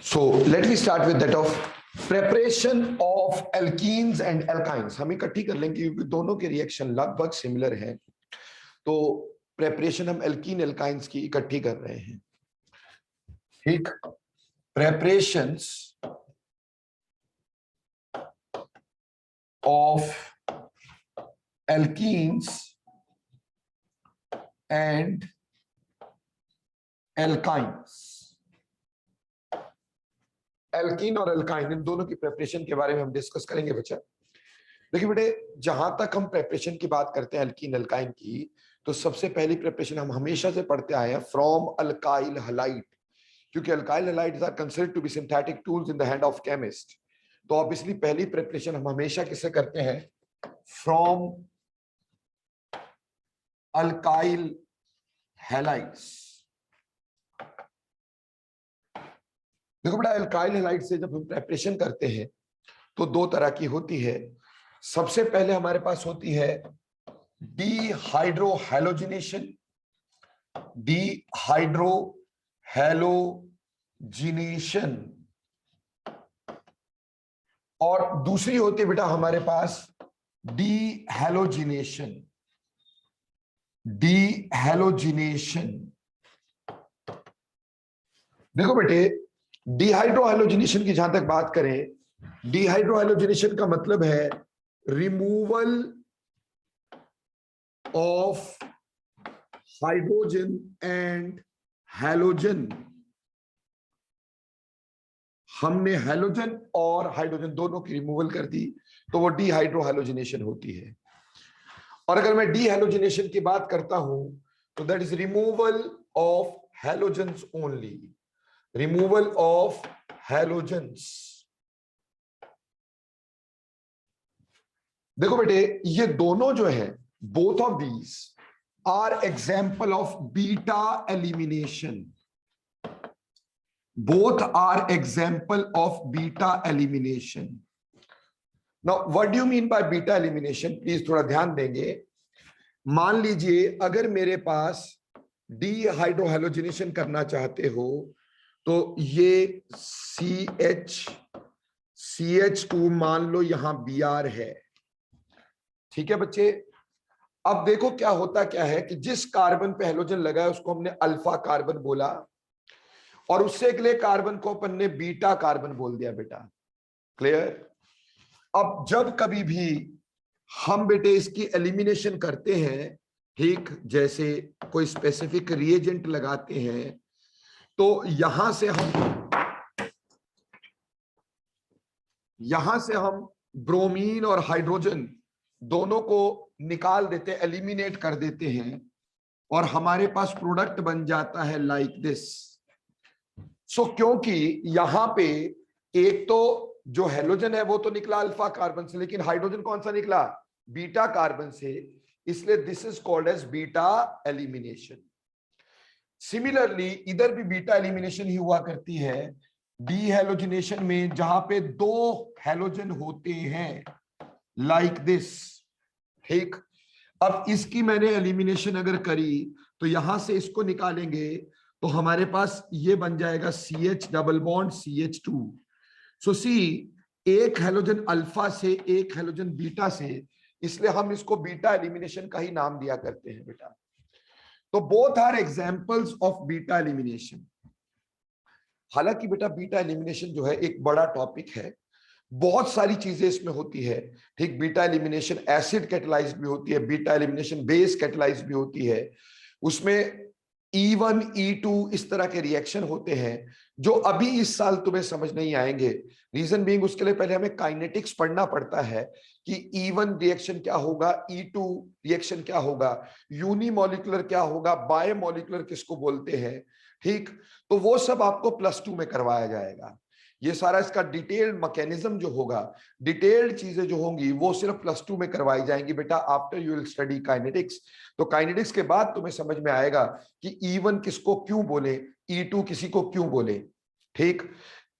So let me start with that of preparation of alkenes and alkynes. हम इकट्ठी कर लेंगे क्योंकि दोनों के रिएक्शन लगभग सिमिलर है। तो प्रेपरेशन हम एल्कीन एल्काइंस की इकट्ठी कर रहे हैं। ठीक, preparations of alkenes and alkynes। Alkene और एल्काइन इन दोनों की प्रेपरेशन के बारे में हम डिस्कस करेंगे बच्चा। देखिए बेटे, जहां तक हम प्रेपरेशन की बात करते हैं एल्कीन एल्काइन की, तो सबसे पहली प्रेपरेशन हम हमेशा से पढ़ते आए हैं फ्रॉम अल्काइल हैलाइड, क्योंकि alkyl halides are considered to be synthetic tools in the hand of chemist. तो ऑब्वियसली पहली प्रेपरेशन हम हमेशा किससे करते हैं? From alkyl halides. देखो बेटा, अल्काइल हैलाइड से जब हम प्रेपरेशन करते हैं तो दो तरह की होती है। सबसे पहले हमारे पास होती है डीहाइड्रोहैलोजिनेशन, डीहाइड्रोहैलोजिनेशन, और दूसरी होती है बेटा हमारे पास डीहैलोजिनेशन, डीहैलोजिनेशन। देखो बेटे, डीहाइड्रोहैलोजिनेशन की जहां तक बात करें, डीहाइड्रोहैलोजिनेशन का मतलब है removal of hydrogen and halogen. हमने हैलोजन और हाइड्रोजन दोनों की रिमूवल कर दी, तो वो डीहाइड्रोहैलोजिनेशन होती है। और अगर मैं डीहैलोजिनेशन की बात करता हूं तो that is removal of halogens only, removal of halogens. देखो बेटे, ये दोनों जो है, both of these are example of beta elimination, both are example of beta elimination. Now what do you mean by beta elimination? Please थोड़ा ध्यान देंगे। मान लीजिए अगर मेरे पास डीहाइड्रोहैलोजिनेशन करना चाहते हो तो ये CH2 मान लो यहां Br है। ठीक है बच्चे, अब देखो क्या होता क्या है कि जिस कार्बन पे हैलोजन लगा है उसको हमने अल्फा कार्बन बोला, और उससे अगले कार्बन को अपन ने बीटा कार्बन बोल दिया बेटा। क्लियर? अब जब कभी भी हम बेटे इसकी एलिमिनेशन करते हैं, ठीक, जैसे कोई स्पेसिफिक रिएजेंट लगाते हैं, तो यहां से हम ब्रोमीन और हाइड्रोजन दोनों को निकाल देते, एलिमिनेट कर देते हैं, और हमारे पास प्रोडक्ट बन जाता है लाइक दिस। सो क्योंकि यहां पे एक तो जो हैलोजन है वो तो निकला अल्फा कार्बन से, लेकिन हाइड्रोजन कौन सा निकला? बीटा कार्बन से, इसलिए this is called as beta elimination. Similarly इधर भी बीटा एलिमिनेशन ही हुआ करती है डीहैलोजिनेशन में, जहां पे दो हैलोजन होते हैं लाइक दिस। ठीक, अब इसकी मैंने एलिमिनेशन अगर करी तो यहां से इसको निकालेंगे तो हमारे पास ये बन जाएगा CH डबल बॉन्ड CH2। सो सी, एक हैलोजन अल्फा से एक हैलोजन बीटा से, इसलिए हम इसको बीटा एलिमिनेशन का ही नाम दिया करते हैं बेटा। तो both are examples of beta elimination. हालांकि बेटा बीटा एलिमिनेशन जो है एक बड़ा टॉपिक है, बहुत सारी चीजें इसमें होती है। ठीक, बीटा एलिमिनेशन एसिड कैटालाइज्ड भी होती है, बीटा एलिमिनेशन बेस कैटालाइज्ड भी होती है, उसमें E1 E2 इस तरह के रिएक्शन होते हैं जो अभी इस साल तुम्हें समझ नहीं आएंगे। रीजन बीइंग, उसके लिए पहले हमें काइनेटिक्स पढ़ना पड़ता है कि E1 रिएक्शन क्या होगा, E2 रिएक्शन क्या होगा, यूनिमॉलिक्यूलर क्या होगा, बायोमॉलिक्यूलर किसको बोलते हैं। ठीक, तो वो सब आपको +2 में करवाया जाएगा। ये सारा इसका डिटेल्ड मैकेनिज्म जो होगा, डिटेल्ड चीजें जो होंगी वो सिर्फ +2 में करवाई जाएंगी बेटा, after you will study kinetics. तो काइनेटिक्स के बाद तुम्हें समझ में आएगा कि E1 किसको क्यों बोले, E2 किसी को क्यों बोले। ठीक,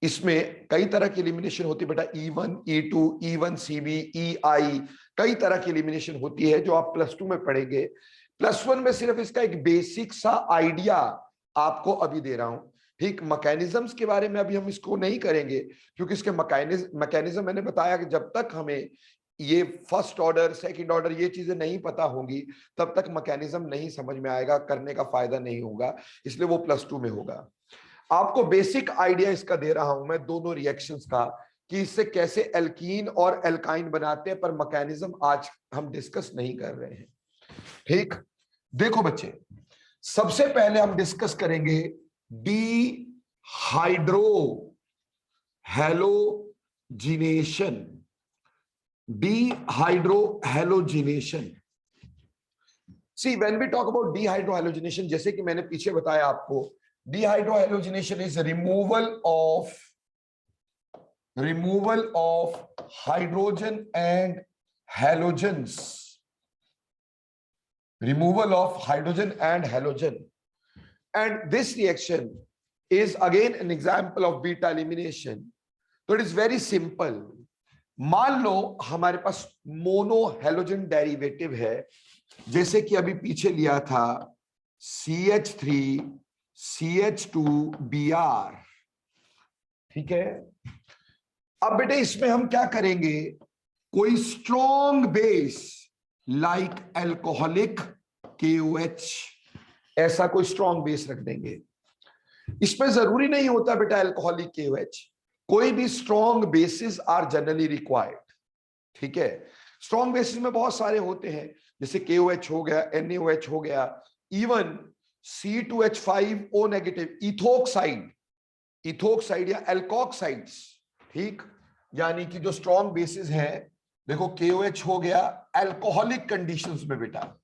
इसमें कई तरह की एलिमिनेशन होती है बेटा, E1 E2 E1CB EI, कई तरह की एलिमिनेशन होती है जो आप +2 में पढ़ेंगे। +1 में सिर्फ इसका एक बेसिक सा आइडिया आपको अभी दे रहा हूं ठीक, मैकेनिज्म्स के बारे में अभी हम इसको नहीं करेंगे, क्योंकि इसके मैकेनिज्म मैंने बताया कि जब तक हमें ये फर्स्ट ऑर्डर सेकंड ऑर्डर ये चीजें नहीं पता होंगी तब तक मैकेनिज्म नहीं समझ में आएगा, करने का फायदा नहीं होगा, इसलिए वो +2 में होगा। आपको बेसिक आइडिया इसका दे रहा हूं मैं दोनों रिएक्शंस का, कि इससे कैसे एल्कीन और एल्काइन बनाते हैं, पर मैकेनिज्म आज हम डिस्कस नहीं कर रहे हैं। ठीक, देखो बच्चे, सबसे पहले हम डिस्कस करेंगे dehydrohalogenation. Dehydrohalogenation, see when we talk about dehydrohalogenation, जैसे कि मैंने पीछे बताया आपको, dehydrohalogenation is removal of hydrogen and halogens, removal of hydrogen and halogen, and this reaction is again an example of beta elimination. So it is very simple. मान लो हमारे पास mono halogen derivative है, जैसे कि अभी पीछे लिया था CH3CH2Br, ठीक है। अब बेटे इसमें हम क्या करेंगे, कोई strong base like alcoholic KOH, ऐसा कोई स्ट्रॉन्ग बेस रख देंगे। इसमें जरूरी नहीं होता बेटा एल्कोहलिक KOH, कोई भी strong basis are generally required, ठीक है। स्ट्रॉन्ग बेसिस में बहुत सारे होते हैं, जैसे KOH हो गया, NaOH हो गया, इवन C2H5O नेगेटिव इथोक्साइड या एल्कोक्साइड्स, ठीक, यानी कि जो स्ट्रॉन्ग बेसिस हैं, देखो KOH हो गया अल्कोहलिक कंडीशंस में बेटा,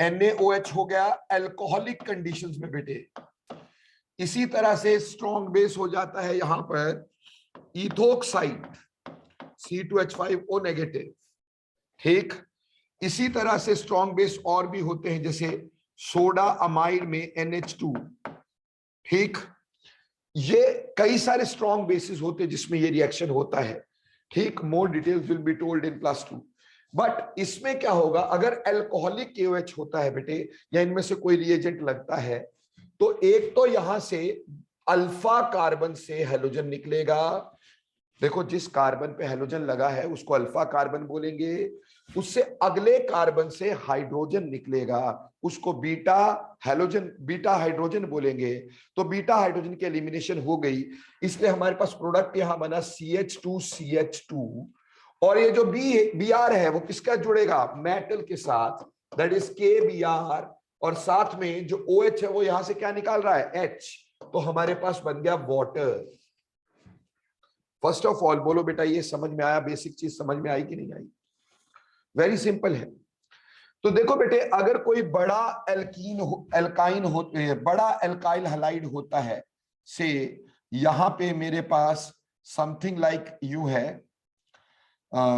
NaOH हो गया अल्कोहलिक कंडीशंस में बेटे। इसी तरह से स्ट्रॉन्ग बेस हो जाता है यहां पर इथोक्साइड C2H5O नेगेटिव, ठीक। इसी तरह से स्ट्रॉन्ग बेस और भी होते हैं, जैसे सोडा अमाइड में NH2, ठीक। ये कई सारे स्ट्रॉन्ग बेसिस होते हैं जिसमें ये रिएक्शन होता है, ठीक। More details will be told in +2। But इसमें क्या होगा, अगर अल्कोहलिक KOH होता है बेटे, या इनमें से कोई रिएजेंट लगता है, तो एक तो यहां से अल्फा कार्बन से हैलोजन निकलेगा, देखो जिस कार्बन पे हैलोजन लगा है उसको अल्फा कार्बन बोलेंगे, उससे अगले कार्बन से हाइड्रोजन निकलेगा, उसको बीटा हाइड्रोजन बोलेंगे। तो बीटा हाइड्रोजन की एलिमिनेशन हो गई, इसलिए हमारे पास प्रोडक्ट यहां बना CH2CH2, और ये जो Br है वो किसका जुड़ेगा, मेटल के साथ, दैट इज KBr, और साथ में जो OH है वो यहां से क्या निकाल रहा है, H, तो हमारे पास बन गया वाटर। फर्स्ट ऑफ ऑल बोलो बेटा ये समझ में आया, बेसिक चीज समझ में आई कि नहीं आई? वेरी सिंपल है। तो देखो बेटे, अगर कोई बड़ा बड़ा एल्काइल हैलाइड होता है, से यहां पे मेरे पास समथिंग लाइक यू है,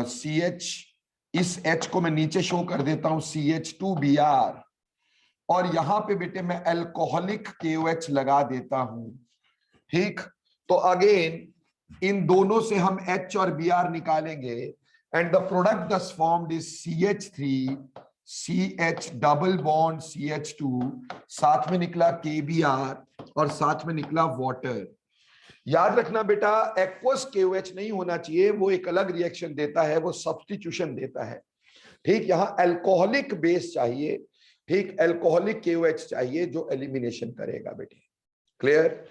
CH, इस H को मैं नीचे शो कर देता हूं CH2Br, और यहां पे बेटे मैं अल्कोहलिक KOH लगा देता हूं, ठीक। तो अगेन इन दोनों से हम H और Br निकालेंगे, एंड द प्रोडक्ट दस formed is CH3CH double bond CH2, साथ में निकला KBr और साथ में निकला वाटर। याद रखना बेटा, एक्वस KOH नहीं होना चाहिए, वो एक अलग रिएक्शन देता है, वो सब्स्टिट्यूशन देता है, ठीक। यहां अल्कोहलिक बेस चाहिए, ठीक, अल्कोहलिक KOH चाहिए जो एलिमिनेशन करेगा बेटे। क्लियर?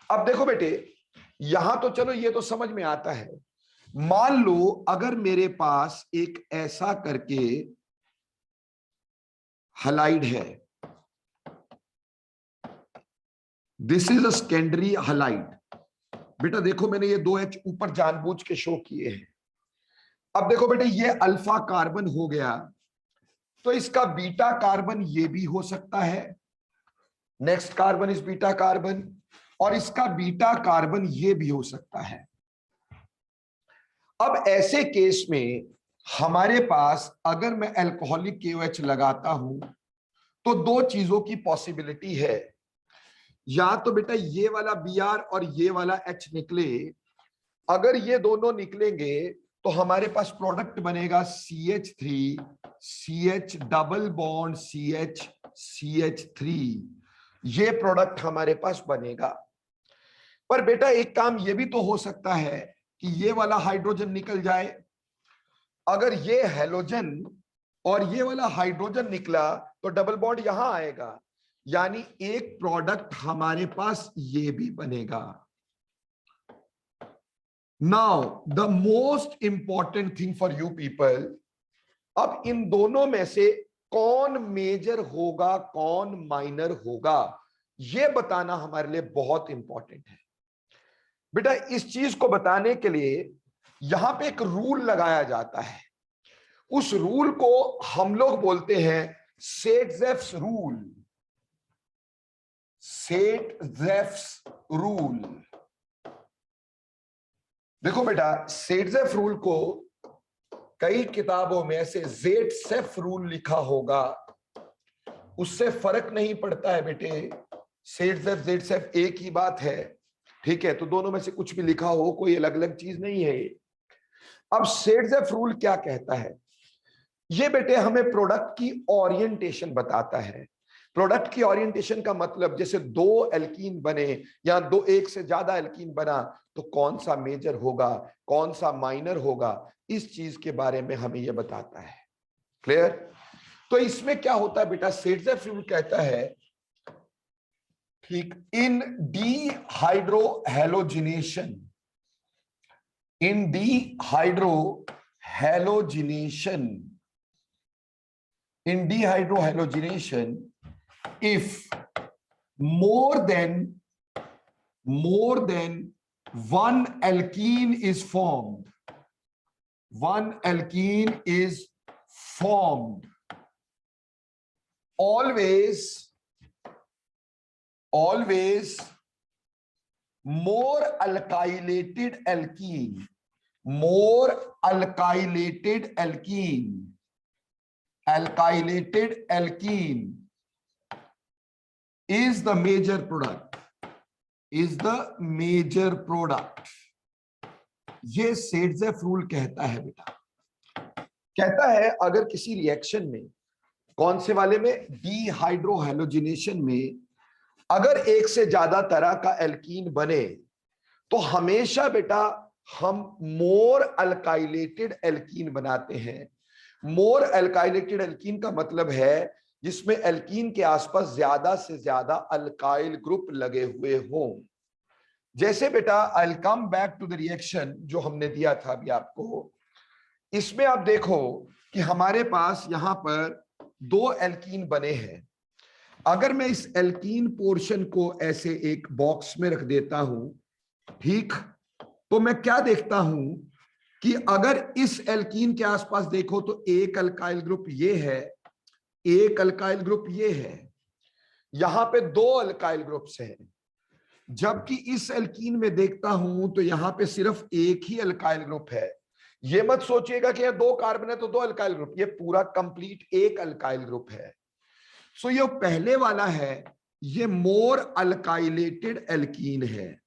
अब देखो बेटे, यहां तो चलो ये तो समझ में आता है। मान लो अगर मेरे पास एक ऐसा करके हैलाइड है, this is a secondary halide, बेटा देखो मैंने ये 2H ऊपर जानबूझ के शो किए हैं। अब देखो बेटे ये अल्फा कार्बन हो गया, तो इसका बीटा कार्बन ये भी हो सकता है, next carbon is beta carbon, और इसका बीटा कार्बन ये भी हो सकता है। अब ऐसे केस में हमारे पास अगर मैं अल्कोहलिक KOH लगाता हूं तो दो चीजों की पॉसिबिलिटी है, या तो बेटा ये वाला Br और ये वाला H निकले, अगर ये दोनों निकलेंगे तो हमारे पास प्रोडक्ट बनेगा CH3CH double bond CH CH3, ये प्रोडक्ट हमारे पास बनेगा। पर बेटा एक काम ये भी तो हो सकता है कि ये वाला हाइड्रोजन निकल जाए। अगर ये हैलोजन और ये वाला हाइड्रोजन निकला तो डबल बॉन्ड यहां आएगा, यानी एक प्रोडक्ट हमारे पास ये भी बनेगा। Now the most important thing for you people, अब इन दोनों में से कौन मेजर होगा कौन माइनर होगा, यह बताना हमारे लिए बहुत इंपॉर्टेंट है। बेटा इस चीज को बताने के लिए यहां पे एक रूल लगाया जाता है, उस रूल को हम लोग बोलते हैं सेट-जेफ्स रूल। सेट-जेफ्स रूल। देखो बेटा सेट-जेफ रूल को कई किताबों में ऐसे जेट-सेफ रूल लिखा होगा, उससे फर्क नहीं पड़ता है बेटे, सेट-जेफ जेट-सेफ एक ही बात है, ठीक है। तो दोनों में से कुछ भी लिखा हो, कोई अलग अलग चीज नहीं है। अब सेट-जेफ रूल क्या कहता है, ये बेटे हमें प्रोडक्ट की ओरिएंटेशन बताता है। प्रोडक्ट की ओरिएंटेशन का मतलब जैसे दो एल्कीन बने या दो एक से ज्यादा एल्कीन बना तो कौन सा मेजर होगा कौन सा माइनर होगा, इस चीज के बारे में हमें यह बताता है। क्लियर? तो इसमें क्या होता है बेटा, सेट-जेफ रूल कहता है ठीक, इन डीहाइड्रोहैलोजिनेशन, इन डीहाइड्रोहैलोजिनेशन, in dehydrohalogenation, if more than one alkene is formed, one alkene is formed, always more alkylated alkene, alkylated alkene is the major product, ये सेट-जेफ रूल कहता है बेटा। कहता है अगर किसी रिएक्शन में, कौन से वाले में, डीहाइड्रोहैलोजिनेशन में, अगर एक से ज्यादा तरह का एल्कीन बने तो हमेशा बेटा हम मोर अल्काइलेटेड एल्कीन बनाते हैं। मोर अल्काइलेटेड एल्कीन का मतलब है जिसमें एल्कीन के आसपास ज्यादा से ज्यादा अल्काइल ग्रुप लगे हुए हों। जैसे बेटा I will come back to the reaction जो हमने दिया था अभी आपको। इसमें आप देखो कि हमारे पास यहां पर दो एल्कीन बने हैं। अगर मैं इस एल्कीन पोर्शन को ऐसे एक बॉक्स में रख देता हूं, ठीक, तो मैं क्या देखता हूं कि अगर इस एल्कीन के आसपास देखो तो एक अल्काइल ग्रुप ये है, एक अल्काइल ग्रुप ये है, यहां पे दो अल्काइल ग्रुप्स हैं। जबकि इस एल्कीन में देखता हूं तो यहां पे सिर्फ एक ही अल्काइल ग्रुप है। ये मत सोचिएगा कि ये दो कार्बन है तो दो अल्काइल ग्रुप, ये पूरा कंप्लीट एक अल्काइल ग्रुप है। सो ये पहले वाला है, ये मोर अल्काइलेटेड एल्कीन है,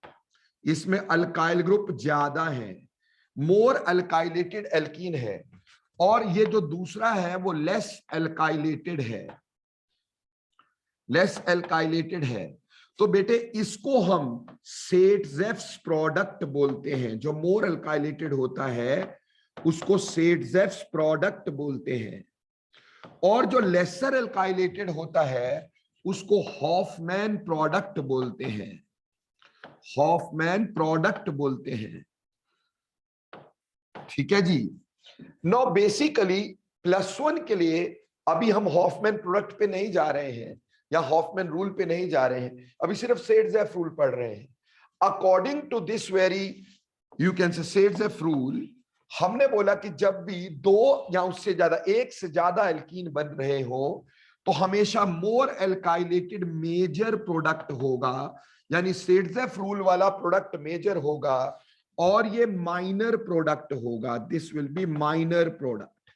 इसमें अल्काइल ग्रुप ज्यादा है, मोर अल्काइलेटेड एल्कीन है। और ये जो दूसरा है वो लेस एल्काइलेटेड है, लेस एल्काइलेटेड है। तो बेटे इसको हम सेट-जेफ्स प्रोडक्ट बोलते हैं। जो मोर अल्काइलेटेड होता है उसको सेट-जेफ्स प्रोडक्ट बोलते हैं, और जो लेसर अल्काइलेटेड होता है उसको हॉफमैन प्रोडक्ट बोलते हैं, हॉफमैन प्रोडक्ट बोलते हैं। ठीक है जी। नो बेसिकली +1 के लिए अभी हम हॉफमैन प्रोडक्ट पे नहीं जा रहे हैं या हॉफमैन रूल पे नहीं जा रहे हैं, अभी सिर्फ सेट-जेफ रूल पढ़ रहे हैं। According to this very you can say Saytzeff rule, हमने बोला कि जब भी दो या उससे ज्यादा, एक से ज्यादा एल्कीन बन रहे हो तो हमेशा मोर एल्काइलेटेड मेजर प्रोडक्ट होगा, यानी सेट-जेफ रूल वाला प्रोडक्ट मेजर होगा और ये माइनर प्रोडक्ट होगा, this will be minor product.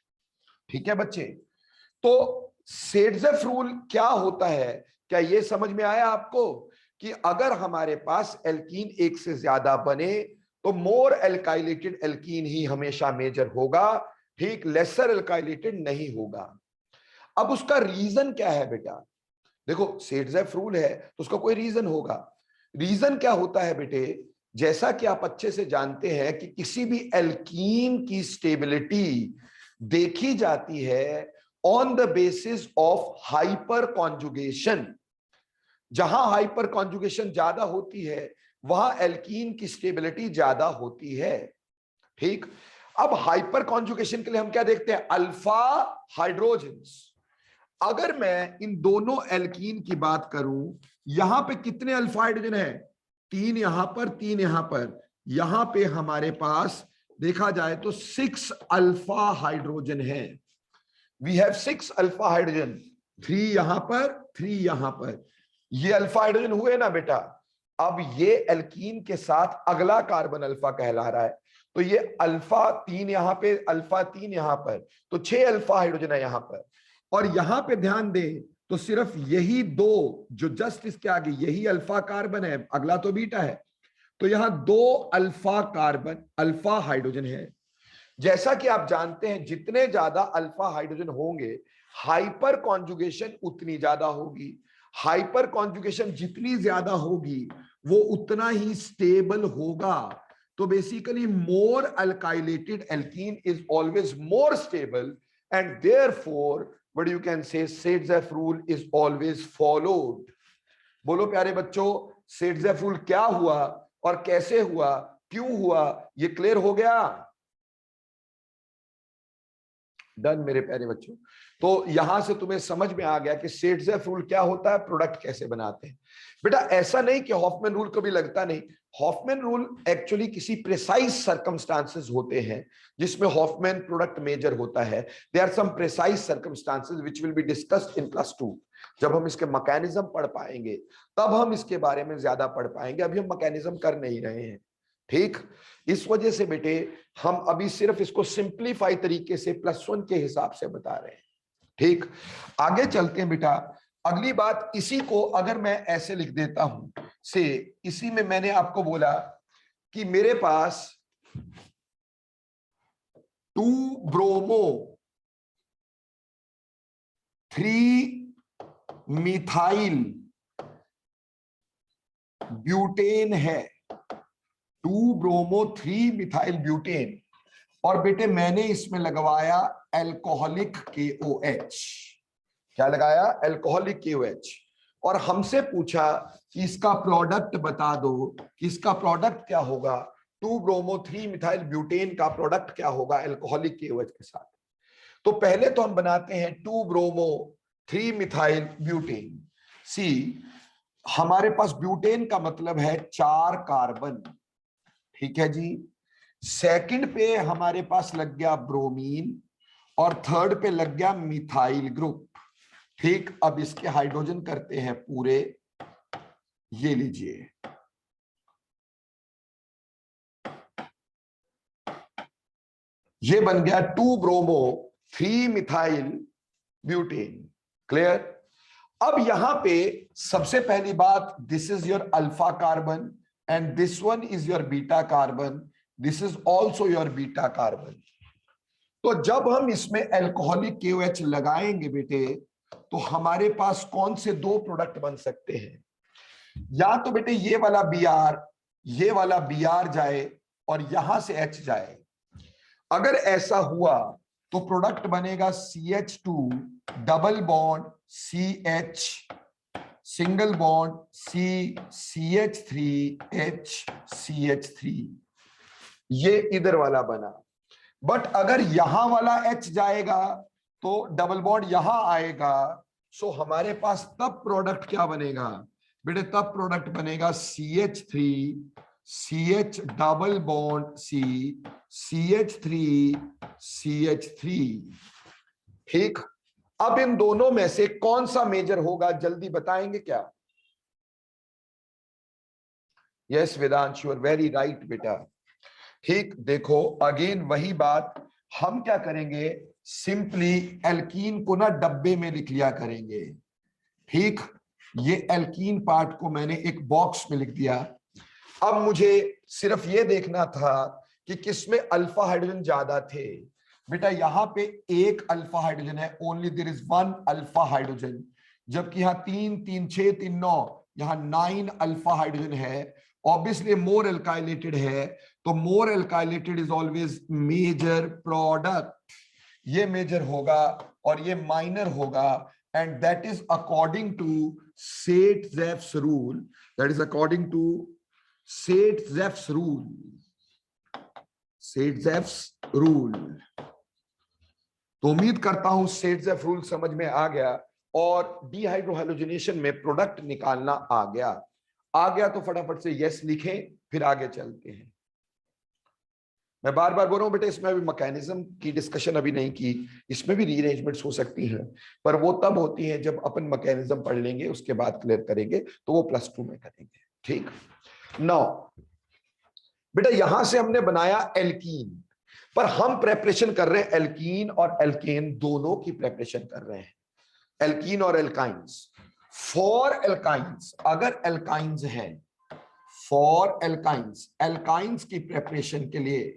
ठीक है बच्चे, तो सेट-जेफ रूल क्या होता है, क्या ये समझ में आया आपको कि अगर हमारे पास एल्कीन एक से ज्यादा बने तो मोर एल्काइलेटेड एल्कीन ही हमेशा मेजर होगा, ठीक, लेसर एल्काइलेटेड नहीं होगा। अब उसका रीजन क्या है बेटा, देखो सेट्जेफ रूल है तो उसका कोई रीजन होगा। रीजन क्या होता है बेटे, जैसा कि आप अच्छे से जानते हैं कि किसी भी एल्कीन की स्टेबिलिटी देखी जाती है on the basis of hyper conjugation. जहां हाइपर कॉन्जुगेशन ज्यादा होती है वहां एल्कीन की स्टेबिलिटी ज्यादा होती है। ठीक, अब हाइपर कॉन्जुगेशन के लिए हम क्या देखते हैं, अल्फा हाइड्रोजन्स। अगर मैं इन दोनों एल्कीन की बात करूं, यहां पे कितने अल्फा हाइड्रोजन है, 3 यहां पर 3 यहां पर, यहां पे हमारे पास देखा जाए तो 6 अल्फा हाइड्रोजन है। वी हैव 6 अल्फा हाइड्रोजन, 3 यहां पर 3 यहां पर, ये अल्फा हाइड्रोजन हुए ना बेटा। अब ये एल्कीन के साथ अगला कार्बन अल्फा कहला रहा है, तो ये अल्फा 3 यहां पे, अल्फा 3 यहां पर, तो 6 अल्फा हाइड्रोजन है यहां पर। और यहां पे ध्यान दें तो सिर्फ यही 2 जो जस्ट इसके आगे, यही अल्फा कार्बन है, अगला तो बीटा है, तो यहां 2 अल्फा कार्बन अल्फा हाइड्रोजन है। जैसा कि आप जानते हैं जितने ज्यादा अल्फा हाइड्रोजन होंगे हाइपर कॉन्जुगेशन उतनी ज्यादा होगी, हाइपर कॉन्जुगेशन जितनी ज्यादा होगी वो उतना ही स्टेबल होगा। तो basically more alkylated alkene is always more stable and therefore what you can say Saytzeff rule is always followed. बोलो प्यारे बच्चों, सेट्जेफ रूल क्या हुआ और कैसे हुआ, क्यों हुआ, ये क्लियर हो गया? डन मेरे प्यारे बच्चों। तो यहां से तुम्हें समझ में आ गया कि सेट्जेफ रूल क्या होता है, प्रोडक्ट कैसे बनाते हैं। बेटा ऐसा नहीं कि हॉफमैन रूल कभी लगता नहीं, हॉफमैन रूल एक्चुअली किसी प्रिसाइज सर्कमस्टांसेस होते हैं जिसमें हॉफमैन प्रोडक्ट मेजर होता है। There are some precise circumstances which will be discussed in +2। जब हम इसके मैकेनिज्म पढ़ पाएंगे तब हम इसके बारे में ज्यादा पढ़ पाएंगे, अभी हम मैकेनिज्म कर नहीं रहे हैं। ठीक, इस वजह से बेटे हम अभी सिर्फ इसको सिंप्लीफाई तरीके से +1 के हिसाब से बता रहे हैं। ठीक, आगे चलते हैं बेटा। अगली बात, इसी को अगर मैं ऐसे लिख देता हूं से, इसी में मैंने आपको बोला कि मेरे पास 2 ब्रोमो 3 मिथाइल ब्यूटेन है, 2 ब्रोमो 3 मिथाइल ब्यूटेन, और बेटे मैंने इसमें लगवाया एल्कोहलिक KOH। क्या लगाया? Alcoholic KOH। और हमसे पूछा कि इसका प्रोडक्ट बता दो कि इसका प्रोडक्ट क्या होगा, 2 ब्रोमो 3 मिथाइल ब्यूटेन का प्रोडक्ट क्या होगा एल्कोहलिक KOH के साथ। तो पहले तो हम बनाते हैं 2 ब्रोमो 3 मिथाइल ब्यूटेन। सी, हमारे पास ब्यूटेन का मतलब है 4 कार्बन, ठीक है जी। सेकंड पे हमारे पास लग गया ब्रोमीन और थर्ड पे लग गया मिथाइल ग्रुप। ठीक, अब इसके हाइड्रोजन करते हैं पूरे, ये लीजिए, ये बन गया 2 ब्रोमो 3 मिथाइल ब्यूटेन। क्लियर? अब यहां पे सबसे पहली बात, this is your alpha carbon and this one is your beta carbon, this is also your beta carbon. तो जब हम इसमें एल्कोहलिक KOH लगाएंगे बेटे तो हमारे पास कौन से 2 प्रोडक्ट बन सकते हैं? या तो बेटे ये वाला Br, ये वाला Br जाए और यहां से H जाए। अगर ऐसा हुआ तो प्रोडक्ट बनेगा CH2 double bond CH single bond CH3H CH3, ये इधर वाला बना। बट अगर यहां वाला H जाएगा तो डबल बॉन्ड यहां आएगा, सो हमारे पास तब प्रोडक्ट क्या बनेगा बेटे? तब प्रोडक्ट बनेगा CH3 CH double bond C CH3 CH3। ठीक, अब इन दोनों में से कौन सा मेजर होगा, जल्दी बताएंगे क्या? Yes Vedansh, you are very right बेटा। ठीक, देखो अगेन वही बात, हम क्या करेंगे, सिंपली एल्कीन को ना डब्बे में लिख लिया करेंगे। ठीक, ये एल्कीन पार्ट को मैंने एक बॉक्स में लिख दिया। अब मुझे सिर्फ ये देखना था कि किसमें अल्फा हाइड्रोजन ज्यादा थे। बेटा यहां पे एक अल्फा हाइड्रोजन है, only there is 1 alpha hydrogen. जबकि यहाँ 3 3 6 3 9, यहाँ 9 अल्फा हाइड्रोजन है, ऑब्वियसली मोर एल्काइलेटेड है, तो more alkylated is always major product, ये मेजर होगा और ये माइनर होगा, and that is according to Saytzeff's rule, that is according to Saytzeff's rule, Saytzeff's rule. तो उम्मीद करता हूं सेट-ज़ेफ रूल समझ में आ गया और डिहाइड्रोहैलोजिनेशन में प्रोडक्ट निकालना आ गया तो फटाफट से यस लिखें, फिर आगे चलते हैं। मैं बार बार बोल रहा हूं बेटे, इसमें अभी मैकेनिज्म की डिस्कशन अभी नहीं की, इसमें भी रीअरेंजमेंट्स हो सकती हैं, पर वो तब होती है जब अपन मैकेनिज्म पढ़ लेंगे, उसके बाद क्लियर करेंगे, तो वो +2 में करेंगे। ठीक, नाउ बेटा यहां से हमने बनाया एल्कीन, पर हम प्रेपरेशन कर रहे हैं एल्कीन और एल्केन दोनों की प्रेपरेशन कर रहे हैं, एल्कीन और एल्काइंस। फॉर एल्काइंस, अगर एल्काइंस है, फॉर एल्काइंस, एल्काइंस की प्रेपरेशन के लिए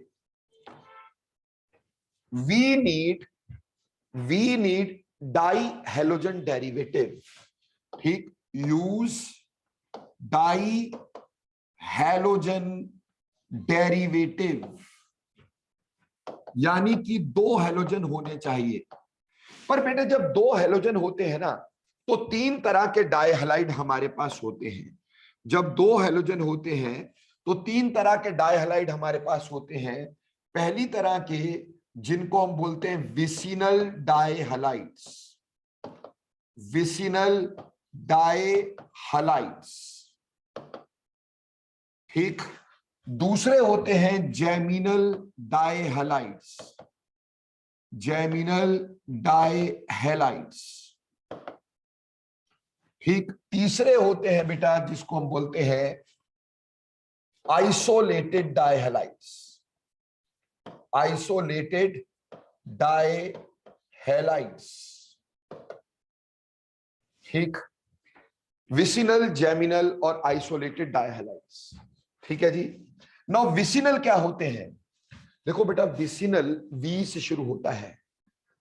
we need डाइहैलोजन डेरिवेटिव। ठीक, यूज डाइहैलोजन डेरिवेटिव, यानी कि 2 हैलोजन होने चाहिए। पर बेटे जब 2 हैलोजन होते हैं ना, तो 3 तरह के डाइहैलाइड हमारे पास होते हैं। जब 2 हैलोजन होते हैं तो 3 तरह के डाइहैलाइड हमारे पास होते हैं। पहली तरह के, जिनको हम बोलते हैं विसिनल डाइहैलाइड्स, विसिनल डाइहैलाइड्स। ठीक, दूसरे होते हैं जैमिनल डाइहैलाइड्स, जैमिनल डाइहैलाइड्स। ठीक, तीसरे होते हैं बेटा जिसको हम बोलते हैं आइसोलेटेड डाइहैलाइड्स, आइसोलेटेड डाइहैलाइड्स। ठीक, विसिनल, जैमिनल और आइसोलेटेड डाइहैलाइड्स। ठीक है जी। नाउ विसिनल क्या होते हैं? देखो बेटा, विसिनल वी से शुरू होता है,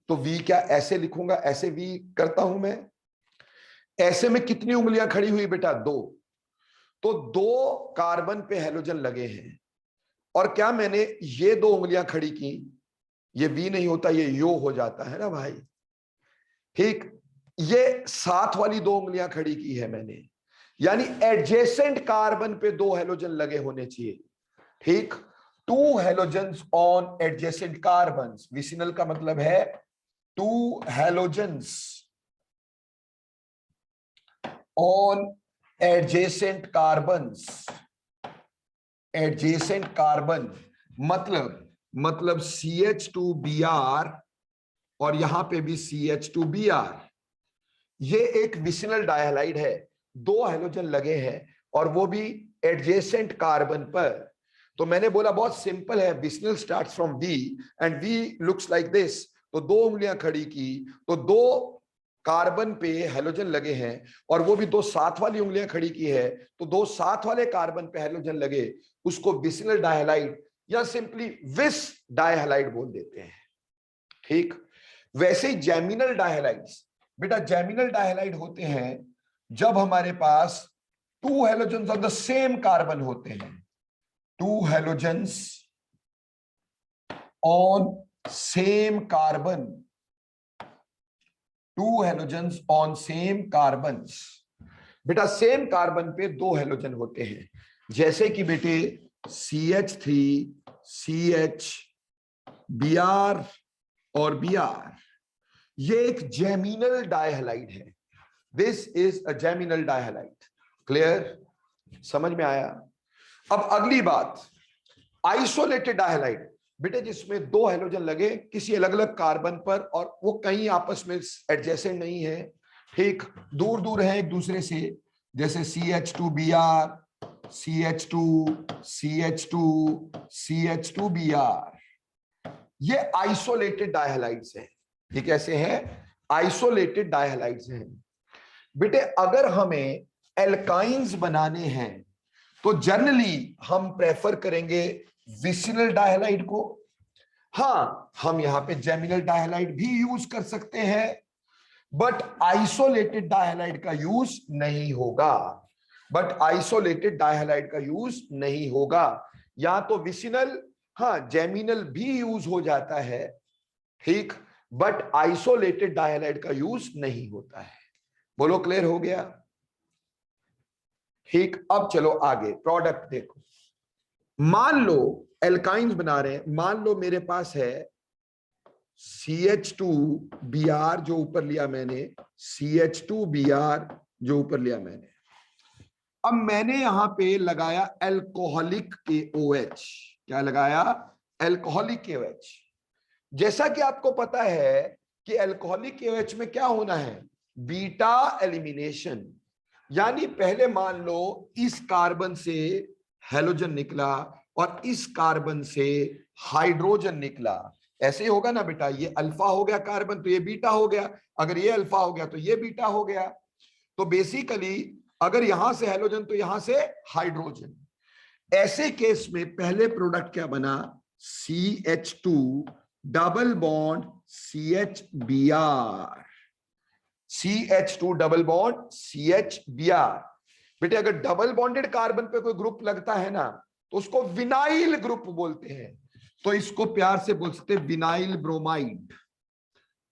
तो वी क्या ऐसे लिखूंगा, ऐसे वी करता हूं मैं। ऐसे में कितनी उंगलियां खड़ी हुई बेटा? 2। तो 2 कार्बन पे हैलोजन लगे हैं, और क्या मैंने ये 2 उंगलियां खड़ी की, ये वी नहीं होता, ये यो हो जाता है ना भाई। ठीक, ये साथ वाली 2 उंगलियां खड़ी की है मैंने, यानी एडजेसेंट कार्बन पे 2 हैलोजन लगे होने चाहिए। ठीक, 2 halogens on adjacent carbons, vicinal का मतलब है 2 halogens on adjacent carbons. Adjacent carbon मतलब CH2Br और यहां पे भी CH2Br। ये एक विसिनल डाइहैलाइड है, 2 हैलोजन लगे हैं और वो भी एडजेसेंट कार्बन पर। तो मैंने बोला बहुत सिंपल है, vicinal starts from V and V looks like this. तो 2 उंगलियां खड़ी की, तो 2 कार्बन पे हैलोजन लगे हैं, और वो भी 2 साथ वाली उंगलियां खड़ी की है, तो 2 साथ वाले कार्बन पे हैलोजन लगे, उसको विसिनल डाइहैलाइड या सिंपली विस डाइहैलाइड बोल देते हैं। ठीक, वैसे ही जैमिनल डाइहैलाइड्स, बेटा जैमिनल डाइहैलाइड होते हैं जब हमारे पास 2 halogens on the same carbon होते हैं, 2 halogens on same carbon, 2 halogens on same carbons. बेटा सेम कार्बन पे 2 हैलोजन होते हैं, जैसे कि बेटे CH3 CH Br और Br, ये एक जैमिनल डाइहैलाइड है। This is a geminal dihalide. Clear, समझ में आया? अब अगली बात, आइसोलेटेड डाइहैलाइड, बेटे जिसमें 2 हैलोजन लगे किसी अलग अलग कार्बन पर, और वो कहीं आपस में एडजेसेंट नहीं है, ठीक, दूर दूर है एक दूसरे से, जैसे CH2Br CH2 CH2 CH2Br, ये आइसोलेटेड डाइहैलाइड्स हैं। ये कैसे हैं? आइसोलेटेड डाइहैलाइड्स हैं। बेटे अगर हमें एल्काइंस बनाने हैं तो जनरली हम प्रेफर करेंगे विसिनल डाइहैलाइड को। हाँ, हम यहां पे जैमिनल डाइहैलाइड भी यूज कर सकते हैं, बट आइसोलेटेड डाइहैलाइड का यूज नहीं होगा, बट आइसोलेटेड डाइहैलाइड का यूज नहीं होगा। या तो विसिनल, हाँ जेमिनल भी यूज हो जाता है, ठीक, बट आइसोलेटेड डाइहैलाइड का यूज नहीं होता है। बोलो क्लियर हो गया? ठीक, अब चलो आगे प्रोडक्ट देखो। मान लो एल्काइंस बना रहे हैं, मान लो मेरे पास है CH2Br जो ऊपर लिया मैंने, CH2Br जो ऊपर लिया मैंने। अब मैंने यहां पे लगाया एल्कोहलिक KOH। क्या लगाया? Alcoholic KOH। जैसा कि आपको पता है कि एल्कोहलिक KOH में क्या होना है? Beta elimination. यानी पहले मान लो इस कार्बन से हेलोजन निकला और इस कार्बन से हाइड्रोजन निकला, ऐसे ही होगा ना बेटा। ये अल्फा हो गया कार्बन तो ये बीटा हो गया, अगर ये अल्फा हो गया तो ये बीटा हो गया। तो बेसिकली अगर यहां से हेलोजन तो यहां से हाइड्रोजन। ऐसे केस में पहले प्रोडक्ट क्या बना? CH2 double bond CHBr, CH2 double bond CHBr। बेटे अगर डबल बॉन्डेड कार्बन पे कोई ग्रुप लगता है ना तो उसको विनाइल ग्रुप बोलते हैं। तो इसको प्यार से बोल सकते हैं विनाइल ब्रोमाइड,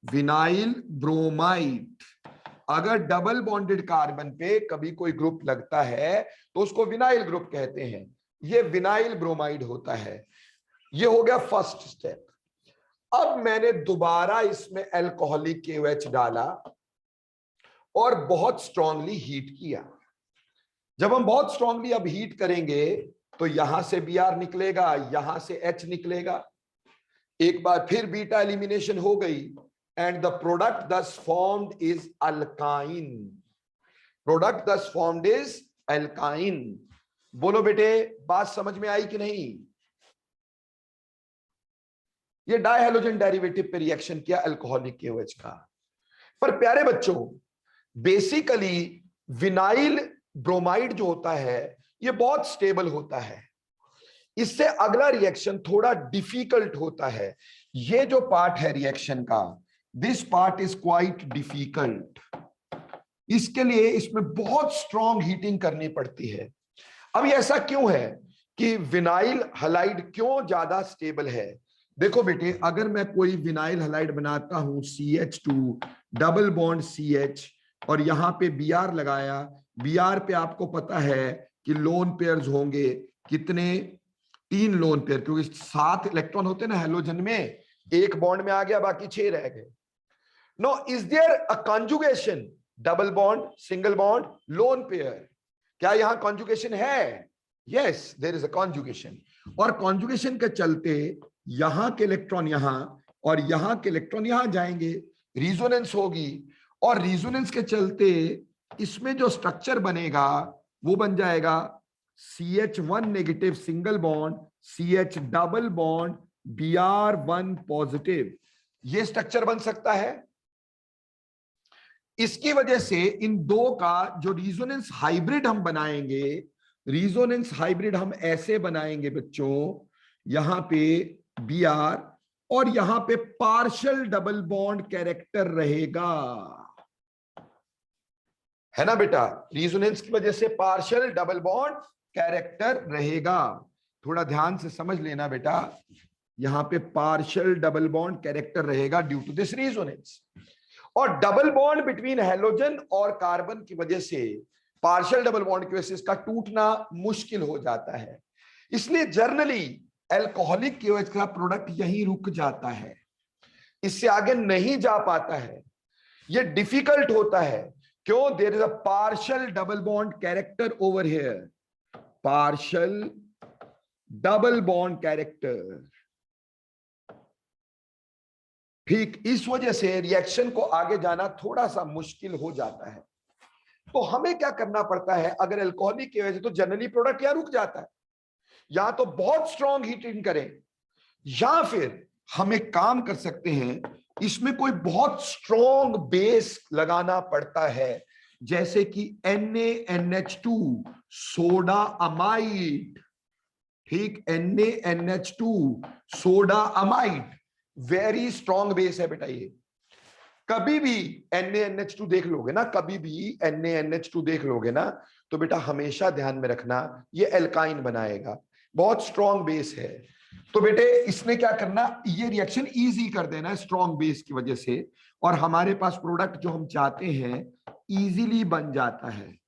विनाइल ब्रोमाइड। अगर डबल बॉन्डेड कार्बन पे कभी कोई ग्रुप लगता है तो उसको विनाइल ग्रुप कहते हैं, ये विनाइल ब्रोमाइड होता है। ये हो गया फर्स्ट स्टेप। अब मैंने दोबारा इसमें एल्कोहलिक KOH डाला और बहुत स्ट्रांगली हीट किया। जब हम बहुत स्ट्रांगली अब हीट करेंगे तो यहां से Br निकलेगा, यहां से H निकलेगा। एक बार फिर बीटा एलिमिनेशन हो गई and the product thus formed is alkyne, product thus formed is alkyne। बोलो बेटे बात समझ में आई कि नहीं? ये डाइहैलोजन डेरिवेटिव पे रिएक्शन किया अल्कोहलिक KOH का। पर प्यारे बच्चों बेसिकली विनाइल ब्रोमाइड जो होता है ये बहुत स्टेबल होता है, इससे अगला रिएक्शन थोड़ा डिफिकल्ट होता है। ये जो पार्ट है रिएक्शन का, this part is quite difficult. इसके लिए इसमें बहुत स्ट्रॉन्ग हीटिंग करनी पड़ती है। अब ये ऐसा क्यों है कि विनाइल हलाइड क्यों ज्यादा स्टेबल है? देखो बेटे अगर मैं कोई विनाइल हलाइड बनाता हूं CH2 डबल बॉन्ड CH और यहां पे Br लगाया, Br पे आपको पता है कि लोन पेयर्स होंगे कितने? 3 लोन पेयर, क्योंकि 7 इलेक्ट्रॉन होते हैं ना हेलोजन में, एक बॉन्ड में आ गया बाकी 6 रह गए। No is there a conjugation? Double bond, single bond, lone pair, क्या यहां कॉन्जुगेशन है? Yes there is a conjugation. और कॉन्जुगेशन के चलते यहां के इलेक्ट्रॉन यहां और यहां के इलेक्ट्रॉन यहां जाएंगे, रिजोनेंस होगी, और रिजोनेंस के चलते इसमें जो स्ट्रक्चर बनेगा वो बन जाएगा CH1 negative single bond CH double bond Br1 positive. ये स्ट्रक्चर बन सकता है। इसकी वजह से इन दो का जो रिजोनेंस हाइब्रिड हम बनाएंगे, रिजोनेंस हाइब्रिड हम ऐसे बनाएंगे बच्चों, यहां पे Br और यहां पे पार्शियल डबल बॉन्ड कैरेक्टर रहेगा, है ना बेटा? रिजोनेंस की वजह से पार्शियल डबल बॉन्ड कैरेक्टर रहेगा। थोड़ा ध्यान से समझ लेना बेटा, यहां पे पार्शियल डबल बॉन्ड कैरेक्टर रहेगा ड्यू टू दिस रिजोनेंस। और डबल बॉन्ड बिटवीन हेलोजन और कार्बन की वजह से, पार्शियल डबल बॉन्ड की वजह से इसका टूटना मुश्किल हो जाता है। इसलिए जनरली एल्कोहलिक KOH का प्रोडक्ट यहीं रुक जाता है, इससे आगे नहीं जा पाता है। ये डिफिकल्ट होता है क्यों? There is a partial double bond character over here, partial double bond character. ठीक इस वजह से रिएक्शन को आगे जाना थोड़ा सा मुश्किल हो जाता है। तो हमें क्या करना पड़ता है? अगर अल्कोहलिक की वजह से तो जनरली प्रोडक्ट यहां रुक जाता है, या तो बहुत स्ट्रॉन्ग हीटिंग करें, या फिर हम एक काम कर सकते हैं, इसमें कोई बहुत स्ट्रॉन्ग बेस लगाना पड़ता है, जैसे कि NaNH2 सोडा अमाइड। ठीक, NaNH2 soda amide very strong base है बेटा ये। कभी भी NaNH2 देख लोगे ना, कभी भी NaNH2 देख लोगे ना, तो बेटा हमेशा ध्यान में रखना ये एल्काइन बनाएगा, बहुत स्ट्रॉन्ग बेस है। तो बेटे इसने क्या करना, ये रिएक्शन इजी कर देना है स्ट्रॉन्ग बेस की वजह से, और हमारे पास प्रोडक्ट जो हम चाहते हैं इजीली बन जाता है।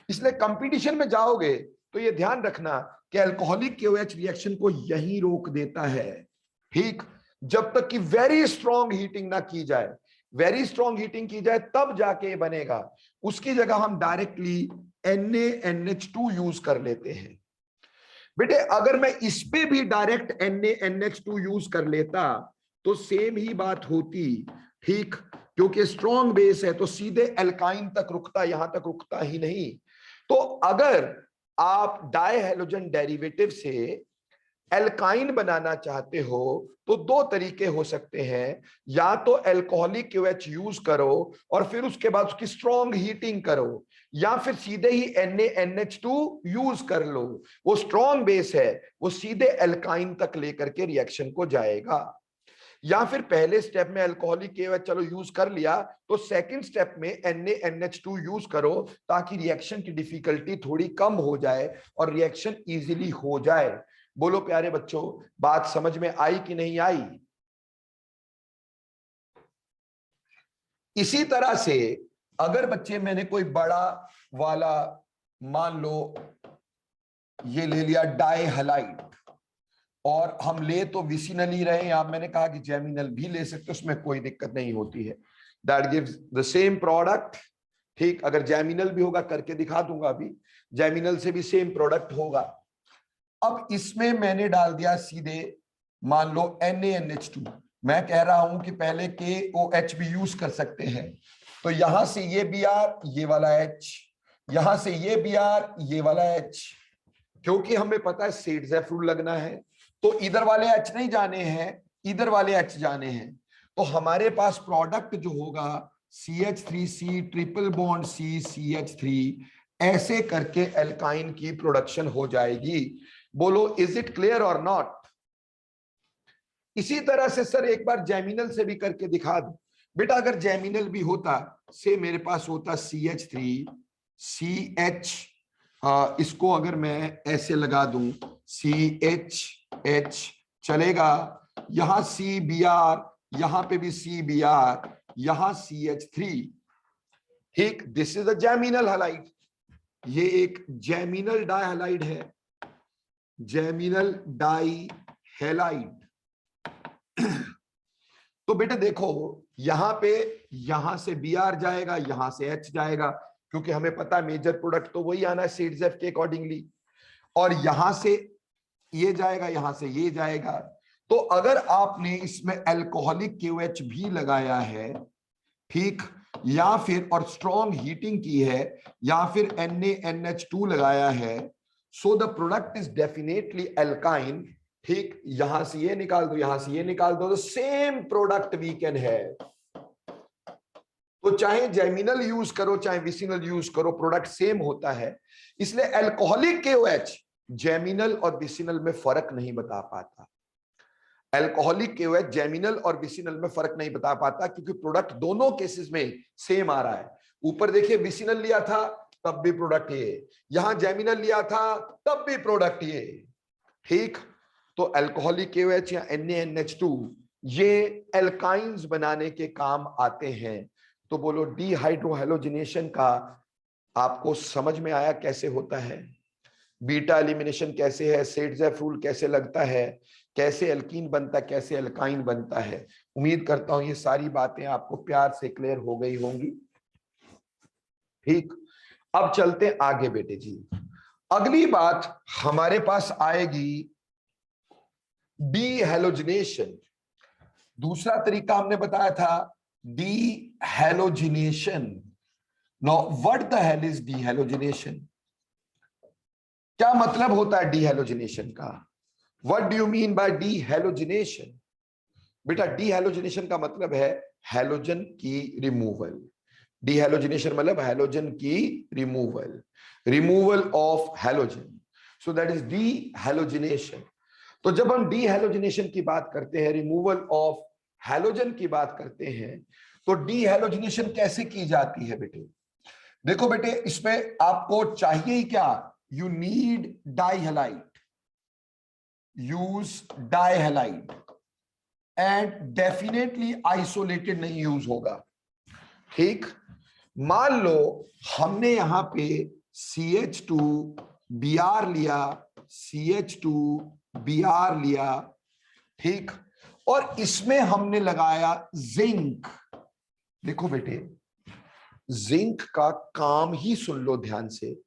इसलिए कंपटीशन में जाओगे तो ये ध्यान रखना कि अल्कोहलिक KOH रिएक्शन को यही रोक देता है, ठीक, जब तक कि वेरी स्ट्रॉन्ग हीटिंग ना की जाए। वेरी स्ट्रॉन्ग हीटिंग की जाए तब जाके बनेगा, उसकी जगह हम डायरेक्टली NaNH2 यूज कर लेते हैं। बेटे अगर मैं इस पे भी डायरेक्ट NaNH2 यूज कर लेता तो सेम ही बात होती, ठीक, क्योंकि स्ट्रॉन्ग बेस है तो सीधे एल्काइन तक रुकता, यहां तक रुकता ही नहीं। तो अगर आप डाई हैलोजन डेरिवेटिव से एल्काइन बनाना चाहते हो तो दो तरीके हो सकते हैं, या तो अल्कोहलिक KOH यूज करो और फिर उसके बाद उसकी स्ट्रॉन्ग हीटिंग करो, या फिर सीधे ही NaNH2 यूज कर लो। वो स्ट्रॉन्ग बेस है, वो सीधे एल्काइन तक लेकर के रिएक्शन को जाएगा। या फिर पहले स्टेप में अल्कोहलिक KOH चलो यूज कर लिया, तो सेकंड स्टेप में NaNH2 यूज करो ताकि रिएक्शन की डिफिकल्टी थोड़ी कम हो जाए और रिएक्शन इजीली हो जाए। बोलो प्यारे बच्चों, बात समझ में आई कि नहीं आई? इसी तरह से अगर बच्चे मैंने कोई बड़ा वाला, मान लो ये ले लिया डाई हैलाइड, और हम ले तो विसिनल ही रहे, आप मैंने कहा कि जेमिनल भी ले सकते, उसमें कोई दिक्कत नहीं होती है, that gives the same product, ठीक। अगर जेमिनल भी होगा करके दिखा दूंगा अभी, जेमिनल से भी सेम प्रोडक्ट होगा। अब इसमें मैंने डाल दिया सीधे, मान लो NaNH2, मैं कह रहा हूं कि पहले KOH भी यूज कर सकते हैं, तो यहां से ये Br, ये वाला H, यहां से ये Br, ये वाला H, क्योंकि हमें पता है सेट रूल लगना है, तो इधर वाले H नहीं जाने हैं, इधर वाले H जाने हैं, तो हमारे पास प्रोडक्ट जो होगा CH3C triple bond C CH3, ऐसे करके एल्काइन की प्रोडक्शन हो जाएगी। बोलो इज इट क्लियर और नॉट? इसी तरह से सर एक बार जेमिनल से भी करके दिखा दो। बेटा अगर जेमिनल भी होता, से मेरे पास होता CH3 CH, इसको अगर मैं ऐसे लगा दूं CHH, चलेगा, यहां CBr, यहां पे भी CBr, यहां CH3, ठीक, this is a geminal halide, ये एक जेमिनल डाई हैलाइड है, जेमिनल डाई हैलाइड। तो बेटा देखो यहां से Br जाएगा, यहां से H जाएगा, क्योंकि हमें पता है मेजर प्रोडक्ट तो वही आना है सीड्स के अकॉर्डिंगली, और यहां से ये जाएगा, यहां से ये जाएगा। तो अगर आपने इसमें अल्कोहलिक KOH भी लगाया है, ठीक, या फिर और स्ट्रॉन्ग हीटिंग की है, या फिर NaNH2 लगाया है, so the product is definitely alkyne, ठीक। यहां से ये निकाल दो, यहां से ये निकाल दो, तो सेम प्रोडक्ट वी कैन है। तो चाहे जेमिनल यूज करो चाहे विसिनल यूज करो, प्रोडक्ट सेम होता है। इसलिए अल्कोहलिक KOH जेमिनल और विसिनल में फर्क नहीं बता पाता, अल्कोहलिक KOH जेमिनल और विसिनल में फर्क नहीं बता पाता, क्योंकि प्रोडक्ट दोनों केसेस में सेम आ रहा है। ऊपर देखिए विसिनल लिया था तब भी प्रोडक्ट ये, यहां जेमिनल लिया था तब भी प्रोडक्ट ये, ठीक। तो अल्कोहलिक KOH या NaNH2 ये एल्काइंस बनाने के काम आते हैं। तो बोलो डीहाइड्रोहैलोजिनेशन का आपको समझ में आया कैसे होता है, बीटा एलिमिनेशन कैसे है, सेट रूल कैसे लगता है, कैसे एल्कीन बनता है, कैसे एल्काइन बनता है। उम्मीद करता हूं ये सारी बातें आपको प्यार से क्लियर हो गई होंगी, ठीक। अब चलते आगे बेटे जी, अगली बात हमारे पास आएगी डीहैलोजिनेशन। दूसरा तरीका हमने बताया था dehalogenation. Now what the hell is dehalogenation? क्या मतलब होता है डीहैलोजिनेशन का? What do you mean by dehalogenation? बेटा डीहैलोजिनेशन का मतलब है हैलोजन की रिमूवल। डीहैलोजिनेशन मतलब हैलोजन की removal, removal of halogen, so that is dehalogenation. तो जब हम डीहैलोजिनेशन की बात करते हैं, रिमूवल ऑफ हैलोजन की बात करते हैं, तो डीहैलोजिनेशन कैसे की जाती है बेटे? देखो बेटे, इसमें आपको चाहिए ही क्या? You need dihalide, use dihalide, and definitely isolated नहीं यूज होगा। ठीक, मान लो हमने यहां पे CH2Br लिया, CH2Br लिया, ठीक, और इसमें हमने लगाया जिंक। देखो बेटे, जिंक का काम ही सुन लो ध्यान से।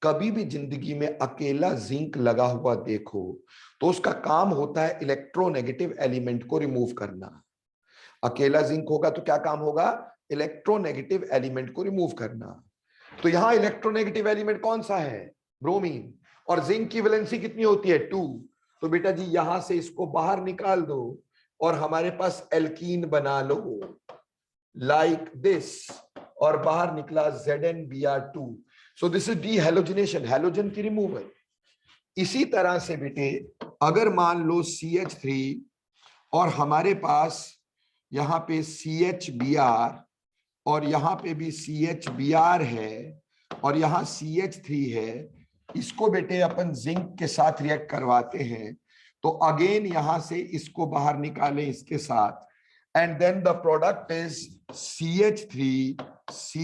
कभी भी जिंदगी में अकेला जिंक लगा हुआ देखो तो उसका काम होता है इलेक्ट्रोनेगेटिव एलिमेंट को रिमूव करना। अकेला जिंक होगा तो क्या काम होगा? इलेक्ट्रोनेगेटिव एलिमेंट को रिमूव करना। तो यहां इलेक्ट्रोनेगेटिव एलिमेंट कौन सा है? ब्रोमीन। और जिंक की वैलेंसी कितनी होती है? 2। तो बेटा जी यहां से इसको बाहर निकाल दो और हमारे पास एल्कीन बना लो लाइक दिस, और बाहर निकला ZnBr2। So this is dehalogenation, halogen की रिमूवल। इसी तरह से बेटे अगर मान लो CH3 और हमारे पास यहां पे CHBr और यहां पे भी CHBr है और यहां CH3 है, इसको बेटे अपन जिंक के साथ रिएक्ट करवाते हैं, तो अगेन यहां से इसको बाहर निकालें इसके साथ, and then the product is CH3C।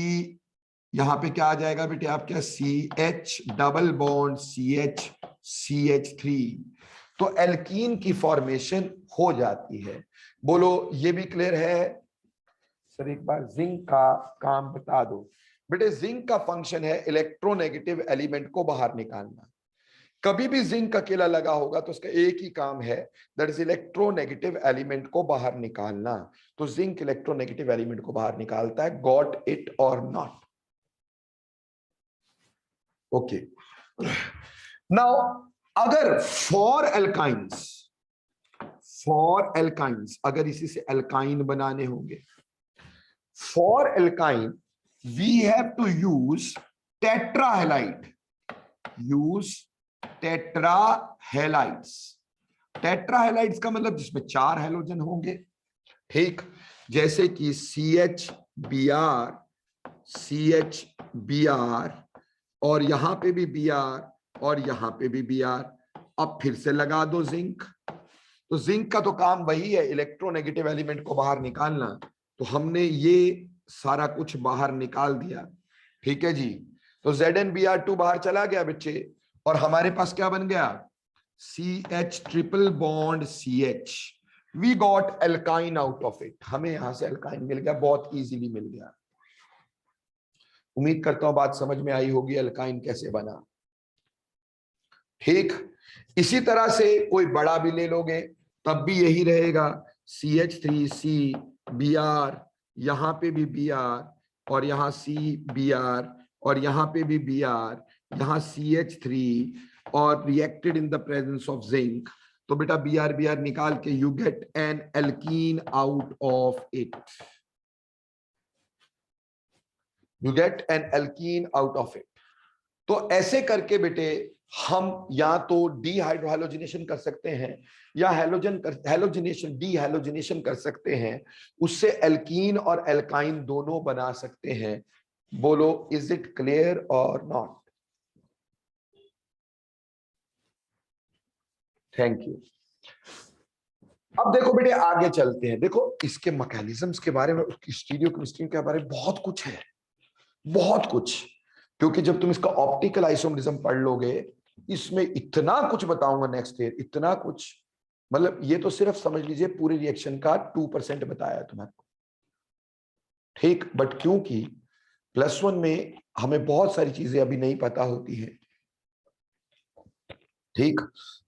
यहां पे क्या आ जाएगा बेटे आपका? CH double bond CH3। तो एल्कीन की फॉर्मेशन हो जाती है। बोलो ये भी क्लियर है? सर एक बार जिंक का काम बता दो। बेटे जिंक का फंक्शन है इलेक्ट्रोनेगेटिव एलिमेंट को बाहर निकालना। कभी भी जिंक अकेला लगा होगा तो उसका एक ही काम है, दैट इज इलेक्ट्रोनेगेटिव एलिमेंट को बाहर निकालना। तो जिंक इलेक्ट्रोनेगेटिव एलिमेंट को बाहर निकालता है, गॉट इट और नॉट? ओके। नाउ अगर फॉर एल्काइंस अगर इसी से एल्काइन बनाने होंगे, for alkyne we have to use tetrahalide, use tetrahalides. Tetrahalides का मतलब जिसमें 4 हैलोजन होंगे, ठीक, जैसे कि CHBr, CHBr, और यहां पे भी Br और यहां पे भी Br। अब फिर से लगा दो जिंक। तो जिंक का तो काम वही है, इलेक्ट्रोनेगेटिव एलिमेंट को बाहर निकालना। तो हमने ये सारा कुछ बाहर निकाल दिया, ठीक है जी। तो ZnBr2 बाहर चला गया बच्चे, और हमारे पास क्या बन गया? CH triple bond CH। We got alkyne out of it. हमें यहां से एल्काइन मिल गया, बहुत इजीली मिल गया। उम्मीद करता हूं बात समझ में आई होगी, एल्काइन कैसे बना। ठीक, इसी तरह से कोई बड़ा भी ले लोगे तब भी यही रहेगा, CH3CBr, यहां पे भी Br और यहां CBr और यहां पे भी Br, यहां CH3 और reacted in the presence of zinc. तो बेटा Br निकाल के you get an alkene out of it, you get an alkene out of it. तो ऐसे करके बेटे हम या तो डीहाइड्रोहैलोजिनेशन कर सकते हैं या डीहैलोजिनेशन कर सकते हैं, उससे एल्कीन और एल्काइन दोनों बना सकते हैं। बोलो इज इट क्लियर और नॉट? Thank you. अब देखो बेटे आगे चलते हैं। देखो इसके मैकेनिज्म्स के बारे में, उसकी स्टीरियोकेमिस्ट्री के बारे में बहुत कुछ है, बहुत कुछ। क्योंकि जब तुम इसका ऑप्टिकल आइसोमरिज्म पढ़ लोगे, इसमें इतना कुछ बताऊंगा नेक्स्ट ईयर, इतना कुछ, मतलब ये तो सिर्फ समझ लीजिए पूरे रिएक्शन का 2% बताया तुम्हें, ठीक। बट क्योंकि +1 में हमें बहुत सारी चीजें अभी नहीं पता होती हैं, ठीक,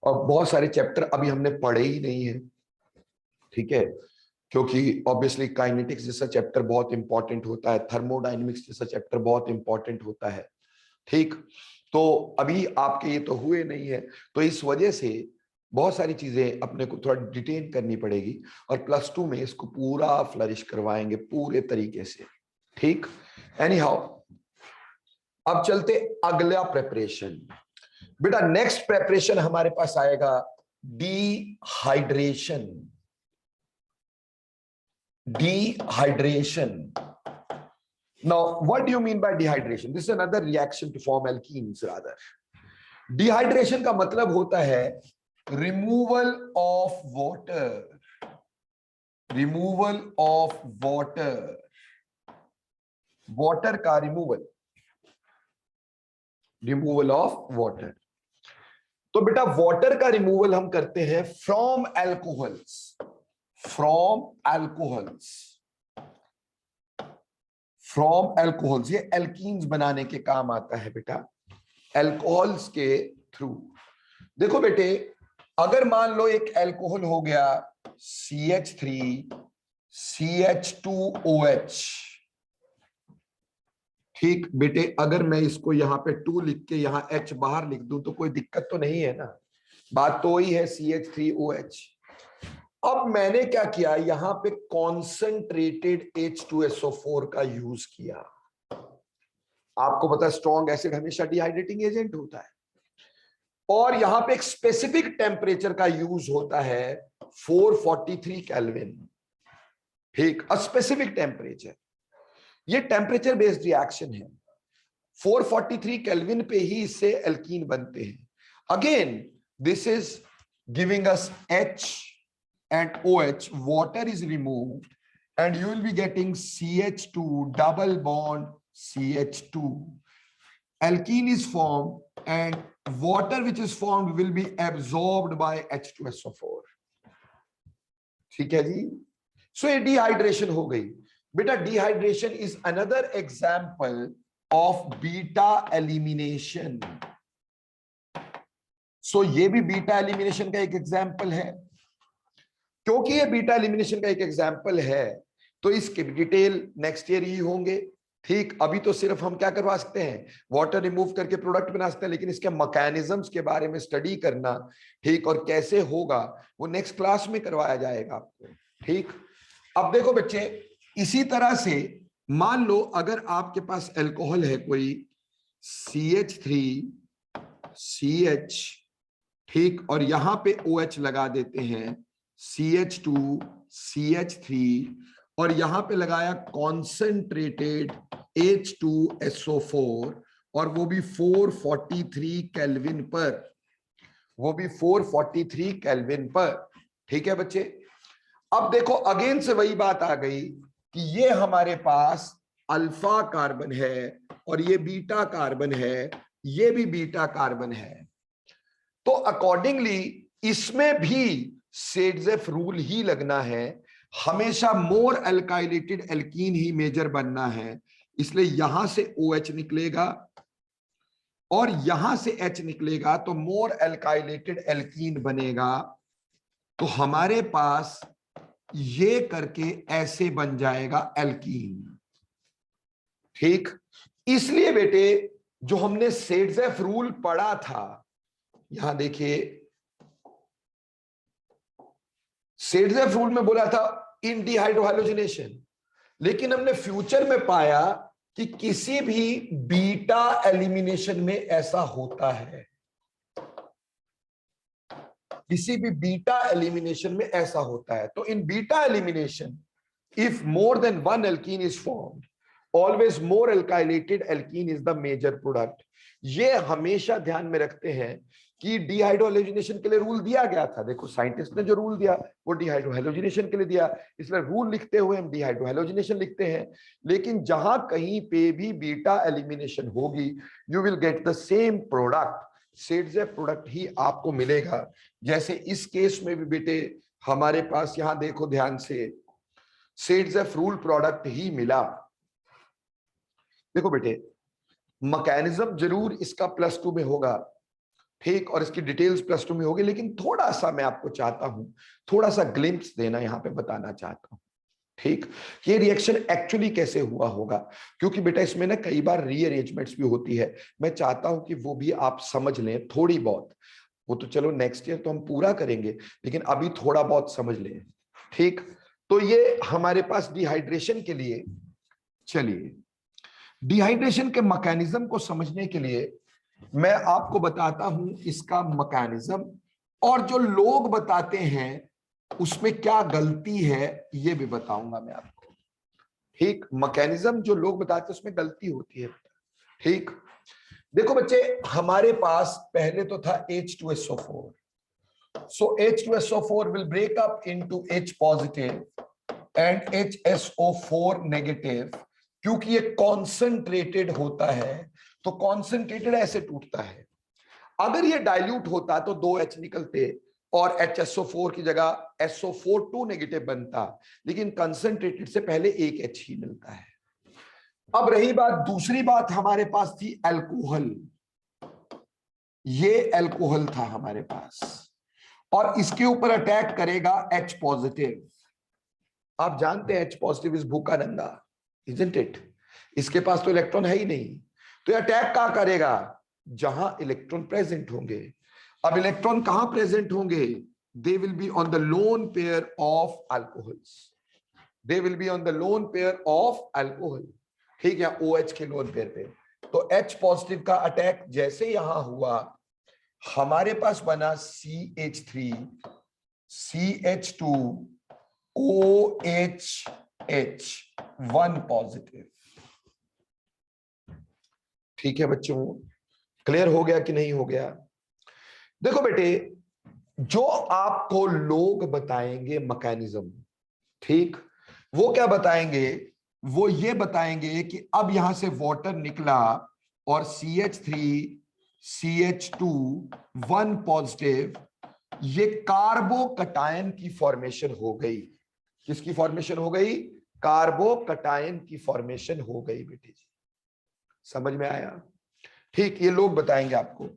और बहुत सारे चैप्टर अभी हमने पढ़े ही नहीं है, ठीक है। क्योंकि ऑब्वियसली काइनेटिक्स जैसा चैप्टर बहुत इंपॉर्टेंट होता है, थर्मोडायनेमिक्स जैसा चैप्टर बहुत इंपॉर्टेंट होता है, ठीक। तो अभी आपके ये तो हुए नहीं है, तो इस वजह से बहुत सारी चीजें अपने को थोड़ा डिटेन करनी पड़ेगी, और +2 में इसको पूरा फ्लरिश करवाएंगे पूरे तरीके से, ठीक। एनी हाउ, अब चलते अगला प्रेपरेशन। बेटा नेक्स्ट प्रेपरेशन हमारे पास आएगा dehydration. Dehydration. Now, what do you mean by dehydration? This is another reaction to form alkenes rather. Dehydration का मतलब होता है removal of water. Removal of water. Water का removal. Removal of water. तो बेटा water का रिमूवल हम करते हैं from alcohols. From alcohols. From alcohols. ये एल्कीन्स बनाने के काम आता है बेटा, एल्कोहल्स के थ्रू. देखो बेटे, अगर मान लो एक एल्कोहल हो गया CH3 CH2OH. ठीक बेटे, अगर मैं इसको यहां पे 2 लिख के यहां H बाहर लिख दूं तो कोई दिक्कत तो नहीं है ना. बात तो वही है CH3OH. अब मैंने क्या किया, यहां पे कॉन्सेंट्रेटेड H2SO4 का यूज किया. आपको पता है स्ट्रॉन्ग एसिड हमेशा डिहाइड्रेटिंग एजेंट होता है, और यहां पे एक स्पेसिफिक टेम्परेचर का यूज होता है 443 केल्विन. ठीक, अ स्पेसिफिक टेम्परेचर. ये टेम्परेचर बेस्ड रिएक्शन है. 443 केल्विन पे ही इससे एल्कीन बनते हैं. Again this is giving us H and OH. Water is removed and you will be getting CH2 double bond CH2. Alkene is formed and water which is formed will be absorbed by H2SO4. ठीक है जी. So ये dehydration हो गई. बेटा dehydration is another example of beta elimination. So ये भी beta elimination का एक example है. क्योंकि ये बीटा एलिमिनेशन का एक एग्जाम्पल है तो इसके डिटेल नेक्स्ट ईयर ही होंगे. ठीक, अभी तो सिर्फ हम क्या करवा सकते हैं, वाटर रिमूव करके प्रोडक्ट बना सकते हैं, लेकिन इसके मैकेनिज्म्स के बारे में स्टडी करना, ठीक, और कैसे होगा वो नेक्स्ट क्लास में करवाया जाएगा आपको. ठीक, अब देखो बच्चे, इसी तरह से मान लो अगर आपके पास एल्कोहल है कोई CH3 CH, ठीक, और यहां पे OH लगा देते हैं CH2 CH3, और यहां पे लगाया कॉन्सेंट्रेटेड H2SO4, और वो भी 443 केल्विन पर. वो भी 443 केल्विन पर. ठीक है बच्चे. अब देखो अगेन से वही बात आ गई कि ये हमारे पास अल्फा कार्बन है और ये बीटा कार्बन है, ये भी बीटा कार्बन है. तो अकॉर्डिंगली इसमें भी सेडजेफ रूल ही लगना है. हमेशा मोर अल्काइलेटेड एल्कीन ही मेजर बनना है. इसलिए यहां से OH निकलेगा और यहां से H निकलेगा तो मोर अल्काइलेटेड एल्कीन बनेगा. तो हमारे पास ये करके ऐसे बन जाएगा एल्कीन. ठीक, इसलिए बेटे जो हमने सेडजेफ रूल पढ़ा था, यहां देखिए सेडजेफ रूल में बोला था इन डिहाइड्रोहाइलोजिनेशन, लेकिन हमने फ्यूचर में पाया कि किसी भी बीटा एलिमिनेशन में ऐसा होता है. किसी भी बीटा एलिमिनेशन में ऐसा होता है. तो in beta elimination if more than one alkene is formed, always more alkylated alkene is the major product. ये हमेशा ध्यान में रखते हैं कि डिहाइड्रोहाइलोजिनेशन के लिए रूल दिया गया था. देखो साइंटिस्ट ने जो रूल दिया वो डिहाइड्रोहाइलोजिनेशन के लिए दिया, इसलिए रूल लिखते हुए हम डिहाइड्रोहाइलोजिनेशन लिखते हैं. लेकिन जहां कहीं पे भी बीटा एलिमिनेशन होगी you will get the same product. Saytzeff product ही आपको मिलेगा. जैसे इस केस में भी बेटे हमारे पास यहां देखो ध्यान से सेडजेफ रूल प्रोडक्ट ही मिला. देखो बेटे मैकेनिज्म जरूर इसका +2 में होगा, ठीक, और इसकी डिटेल्स +2 में होगी, लेकिन थोड़ा सा मैं आपको चाहता हूं, थोड़ा सा ग्लिम्प्स देना यहां पे बताना चाहता हूं. ठीक, ये रिएक्शन एक्चुअली कैसे हुआ होगा, क्योंकि बेटा इसमें ना कई बार रीअरेंजमेंट्स भी होती है. मैं चाहता हूं कि वो भी आप समझ लें थोड़ी बहुत. वो तो चलो नेक्स्ट ईयर तो हम पूरा करेंगे, लेकिन अभी थोड़ा बहुत समझ लें. ठीक, तो ये हमारे पास डिहाइड्रेशन के लिए, चलिए डिहाइड्रेशन के मैकेनिज्म को समझने के लिए मैं आपको बताता हूं इसका मैकेनिज्म. और जो लोग बताते हैं उसमें क्या गलती है ये भी बताऊंगा मैं आपको। ठीक, मैकेनिज्म जो लोग बताते हैं उसमें गलती होती है। ठीक, देखो बच्चे, हमारे पास पहले तो था H2SO4. So H2SO4 will break up into H positive and HSO4 negative. क्योंकि ये कॉन्सेंट्रेटेड होता है तो कॉन्सेंट्रेटेड ऐसे टूटता है। अगर ये डाइल्यूट होता तो 2 H निकलते और HSO4 की जगह SO4 2 नेगेटिव बनता, लेकिन कंसंट्रेटेड से पहले एक H ही मिलता है। अब रही बात, दूसरी बात हमारे पास थी अल्कोहल। ये अल्कोहल था हमारे पास और इसके ऊपर अटैक करेगा H पॉजिटिव। आप जानते हैं H पॉजिटिव इस भूखा नंगा, इजंट इट? इसके पास तो इलेक्ट्रॉन है ही नहीं, तो ये अटैक कहां करेगा? जहां इलेक्ट्रॉन प्रेजेंट होंगे। अब इलेक्ट्रॉन कहां प्रेजेंट होंगे? They will be on the lone pair of alcohols. They will be on the lone pair of alcohol. ठीक है, OH के लोन पेयर पे। तो H पॉजिटिव का अटैक जैसे यहां हुआ, हमारे पास बना CH3 CH2 OH H1 positive. ठीक है बच्चों, क्लियर हो गया कि नहीं हो गया? देखो बेटे, जो आपको लोग बताएंगे मैकेनिज्म, ठीक, वो क्या बताएंगे? वो ये बताएंगे कि अब यहां से वाटर निकला और CH3 CH2 1 पॉजिटिव, ये कार्बोकटायन की फॉर्मेशन हो गई। किसकी फॉर्मेशन हो गई? कार्बोकटायन की फॉर्मेशन हो गई बेटे जी। समझ में आया? ठीक, ये लोग बताएंगे आपको।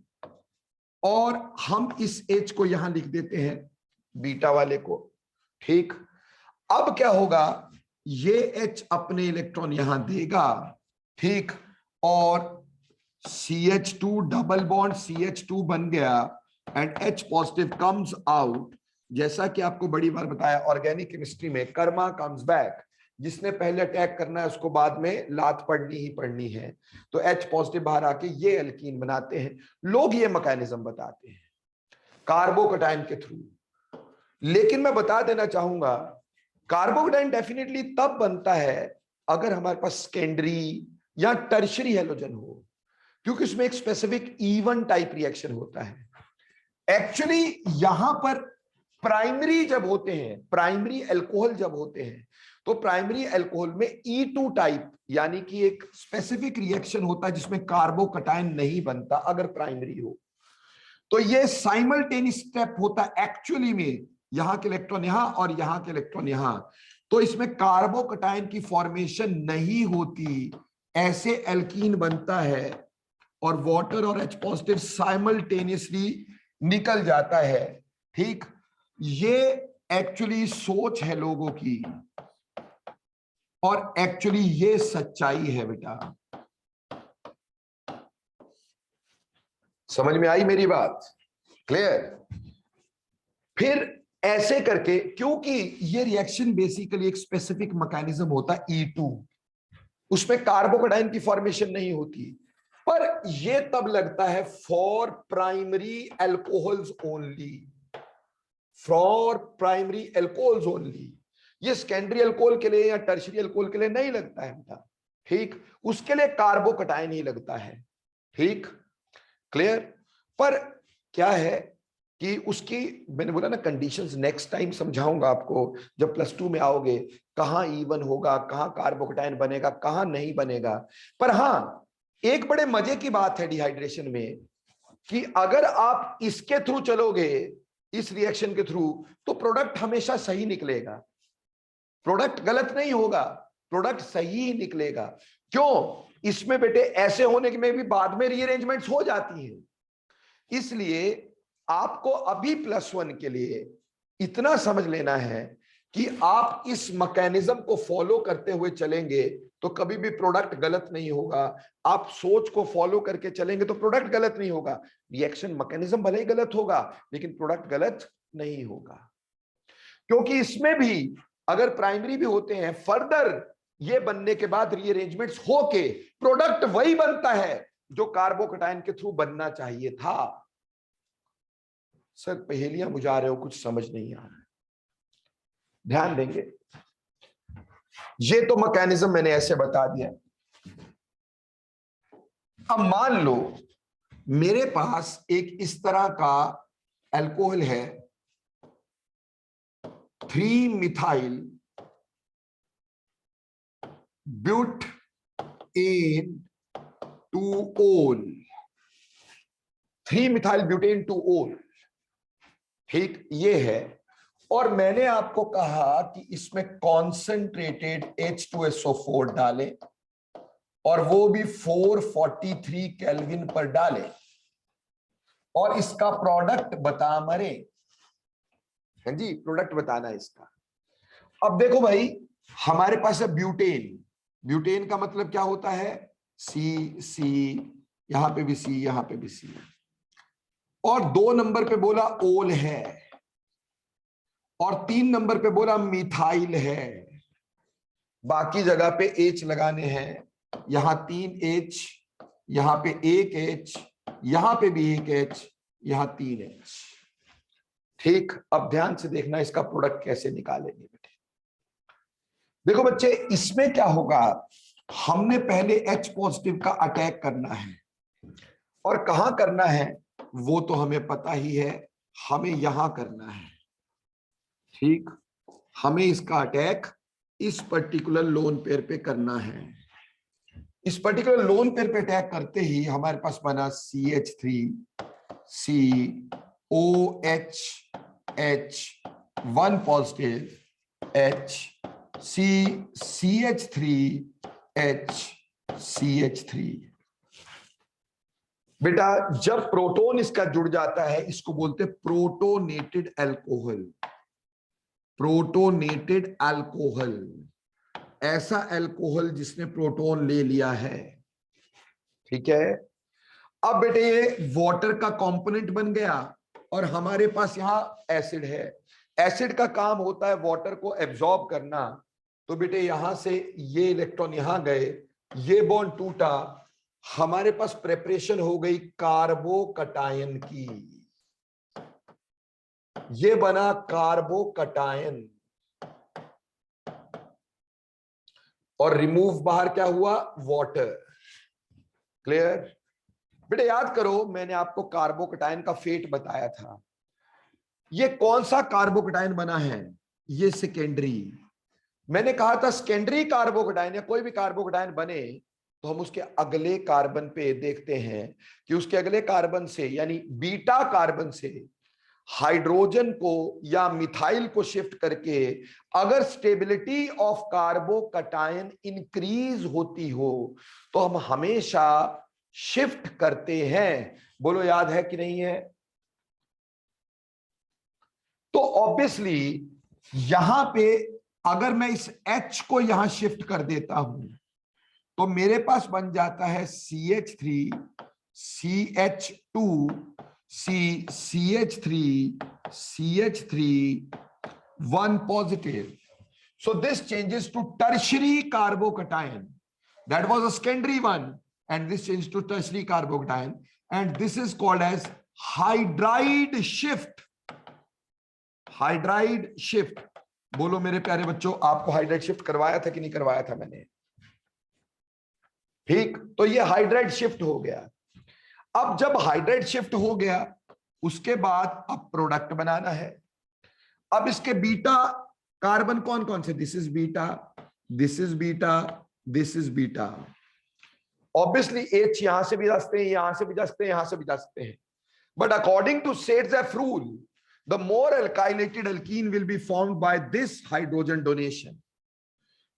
और हम इस H को यहां लिख देते हैं, बीटा वाले को। ठीक, अब क्या होगा? ये H अपने इलेक्ट्रॉन यहां देगा, ठीक, और CH2 डबल बॉन्ड CH2 बन गया and H positive comes out. जैसा कि आपको बड़ी बार बताया ऑर्गेनिक केमिस्ट्री में, कर्मा कम्स बैक। जिसने पहले अटैक करना है उसको बाद में लात पड़नी ही पड़नी है। तो H पॉजिटिव बाहर आके ये एल्कीन बनाते हैं। लोग ये मैकेनिज्म बताते हैं कार्बोकटायन के थ्रू। लेकिन मैं बता देना चाहूंगा, कार्बोकटायन डेफिनेटली तब बनता है अगर हमारे पास सेकेंडरी या टर्शरी हैलोजन हो, क्योंकि उसमें एक स्पेसिफिक इवन टाइप रिएक्शन होता है। एक्चुअली यहां पर प्राइमरी जब होते हैं, प्राइमरी अल्कोहल जब होते हैं, तो प्राइमरी अल्कोहल में E2 टाइप यानी कि एक स्पेसिफिक रिएक्शन होता है जिसमें कार्बोकटायन नहीं बनता अगर प्राइमरी हो। तो ये साइमल्टेनियस स्टेप होता है एक्चुअली में, यहां के इलेक्ट्रॉन यहां और यहां के इलेक्ट्रॉन यहां। तो इसमें कार्बोकटायन की फॉर्मेशन नहीं होती, ऐसे एल्कीन बनता है और वाटर और H पॉजिटिव साइमल्टेनियसली निकल जाता है। ठीक, ये एक्चुअली सोच है लोगों की और एक्चुअली ये सच्चाई है बेटा। समझ में आई मेरी बात? क्लियर? फिर ऐसे करके, क्योंकि ये रिएक्शन बेसिकली एक स्पेसिफिक मैकेनिज्म होता है E2, उसमें कार्बोकटायन की फॉर्मेशन नहीं होती, पर ये तब लगता है for primary alcohols only. For primary alcohols only, ये सेकेंडरी अल्कोहल के लिए या टर्शरी अल्कोहल के लिए नहीं लगता है बेटा। ठीक, उसके लिए कार्बोकटायन ही लगता है। ठीक, क्लियर? पर क्या है कि उसकी, मैंने बोला ना कंडीशंस, नेक्स्ट टाइम समझाऊंगा आपको जब +2 में आओगे, कहां इवन होगा, कहां कार्बोकटायन बनेगा, कहां नहीं बनेगा। पर हां, एक बड़े मजे की बात है डिहाइड्रेशन में कि अगर आप इसके थ्रू चलोगे, इस रिएक्शन के थ्रू, तो प्रोडक्ट हमेशा सही निकलेगा। प्रोडक्ट गलत नहीं होगा, प्रोडक्ट सही ही निकलेगा। क्यों? इसमें बेटे ऐसे होने में भी बाद में रीअरेंजमेंट्स हो जाती हैं। इसलिए आपको अभी +1 के लिए इतना समझ लेना है कि आप इस मैकेनिज्म को फॉलो करते हुए चलेंगे तो कभी भी प्रोडक्ट गलत नहीं होगा। आप सोच को फॉलो करके चलेंगे तो प्रोडक्ट गलत नहीं होगा। रिएक्शन मैकेनिज्म भले ही गलत होगा लेकिन प्रोडक्ट गलत नहीं होगा, क्योंकि इसमें भी अगर प्राइमरी भी होते हैं, फर्दर ये बनने के बाद रीअरेंजमेंट्स होके प्रोडक्ट वही बनता है जो कार्बोकटायन के थ्रू बनना चाहिए था। सर पहेलियां बुझा रहे हो, कुछ समझ नहीं आ रहा है। ध्यान देंगे। ये तो मैकेनिज्म मैंने ऐसे बता दिया। अब मान लो मेरे पास एक इस तरह का अल्कोहल है, 3-मिथाइल ब्यूटेन 2-ओल, 3-मिथाइल ब्यूटेन 2-ओल, ठीक ये है। और मैंने आपको कहा कि इसमें कॉन्सेंट्रेटेड H2SO4 डालें और वो भी 443 केल्विन पर डालें और इसका प्रोडक्ट बता मरे। हाँ जी, प्रोडक्ट बताना इसका। अब देखो भाई, हमारे पास है ब्यूटेन। ब्यूटेन का मतलब क्या होता है? सी सी, यहां पे भी सी, यहां पे भी सी। और 2 नंबर पे बोला ओल है और 3 नंबर पे बोला मिथाइल है। बाकी जगह पे एच लगाने हैं। यहां 3 एच, यहां पे 1 एच, यहां पे भी 1 एच, यहां 3 एच। ठीक, अब ध्यान से देखना इसका प्रोडक्ट कैसे निकालेंगे बेटे। देखो बच्चे, इसमें क्या होगा, हमने पहले H पॉजिटिव का अटैक करना है और कहां करना है वो तो हमें पता ही है, हमें यहां करना है। ठीक, हमें इसका अटैक इस पर्टिकुलर लोन पेयर पे करना है। इस पर्टिकुलर लोन पेयर पे अटैक करते ही हमारे पास बना CH3COH1 पॉजिटिव HCH3HCH3। बेटा जब प्रोटोन इसका जुड़ जाता है इसको बोलते प्रोटोनेटेड अल्कोहल। प्रोटोनेटेड अल्कोहल, ऐसा अल्कोहल जिसने प्रोटोन ले लिया है। ठीक है, अब बेटे ये वाटर का कंपोनेंट बन गया और हमारे पास यहां एसिड है। एसिड का काम होता है वाटर को एब्जॉर्ब करना। तो बेटे यहां से ये इलेक्ट्रॉन यहां गए, ये बॉन्ड टूटा, हमारे पास प्रेपरेशन हो गई कार्बोकटायन की। ये बना कार्बोकटायन और रिमूव बाहर क्या हुआ, वाटर। क्लियर? बेटे याद करो, मैंने आपको कार्बोकटायन का फेट बताया था। ये कौन सा कार्बोकटायन बना है? ये सेकेंडरी। मैंने कहा था सेकेंडरी कार्बोकटायन या कोई भी कार्बोकटायन बने तो हम उसके अगले कार्बन पे देखते हैं कि उसके अगले कार्बन से यानी बीटा कार्बन से हाइड्रोजन को या मिथाइल को शिफ्ट करके अगर स्टेबिलिटी ऑफ कार्बोकटायन इंक्रीज होती हो तो हम हमेशा शिफ्ट करते हैं। बोलो याद है कि नहीं है? तो ऑब्वियसली यहां पे अगर मैं इस H को यहां शिफ्ट कर देता हूं तो मेरे पास बन जाता है CH3 CH2 CH3 CH3 1 positive. So this changes to tertiary carbocation. That was a secondary one and this changed to tertiary carbocation and this is called as hydride shift. Hydride shift. बोलो मेरे प्यारे बच्चों, आपको hydride shift करवाया था कि नहीं करवाया था मैंने? ठीक, तो ये हाइड्राइड शिफ्ट हो गया। अब जब हाइड्राइड शिफ्ट हो गया उसके बाद अब प्रोडक्ट बनाना है। अब इसके बीटा कार्बन कौन कौन से? This is beta, this is beta, this is beta. Obviously H यहां से भी जा सकते हैं, यहां से भी जा सकते हैं, यहां से भी जा सकते हैं, but according to Said's rule the more alkylated alkene will be formed by this hydrogen donation.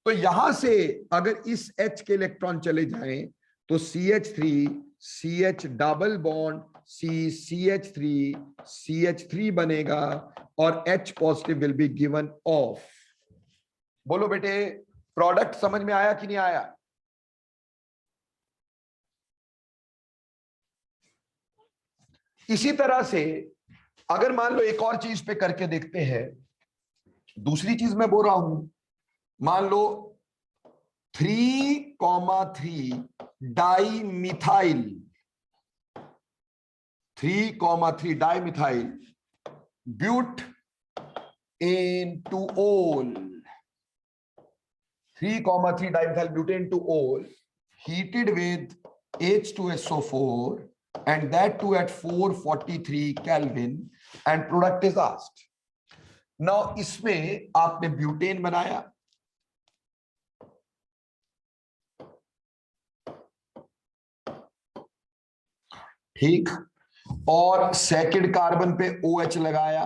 तो यहां से अगर इस H के इलेक्ट्रॉन चले जाएं तो CH3 CH double bond CH3 CH3 बनेगा और H positive will be given of. बोलो बेटे प्रोडक्ट समझ में आया कि नहीं आया? इसी तरह से अगर मान लो एक और चीज पे करके देखते हैं, दूसरी चीज मैं बोल रहा हूं, मान लो 3,3 dimethyl, 3,3 dimethyl butan into ol, 3,3 dimethyl butane to ol, heated with H2SO4, and that too at 443 Kelvin, and product is asked. Now इसमें आपने ब्यूटेन बनाया, ठीक, और सेकंड कार्बन पे OH लगाया,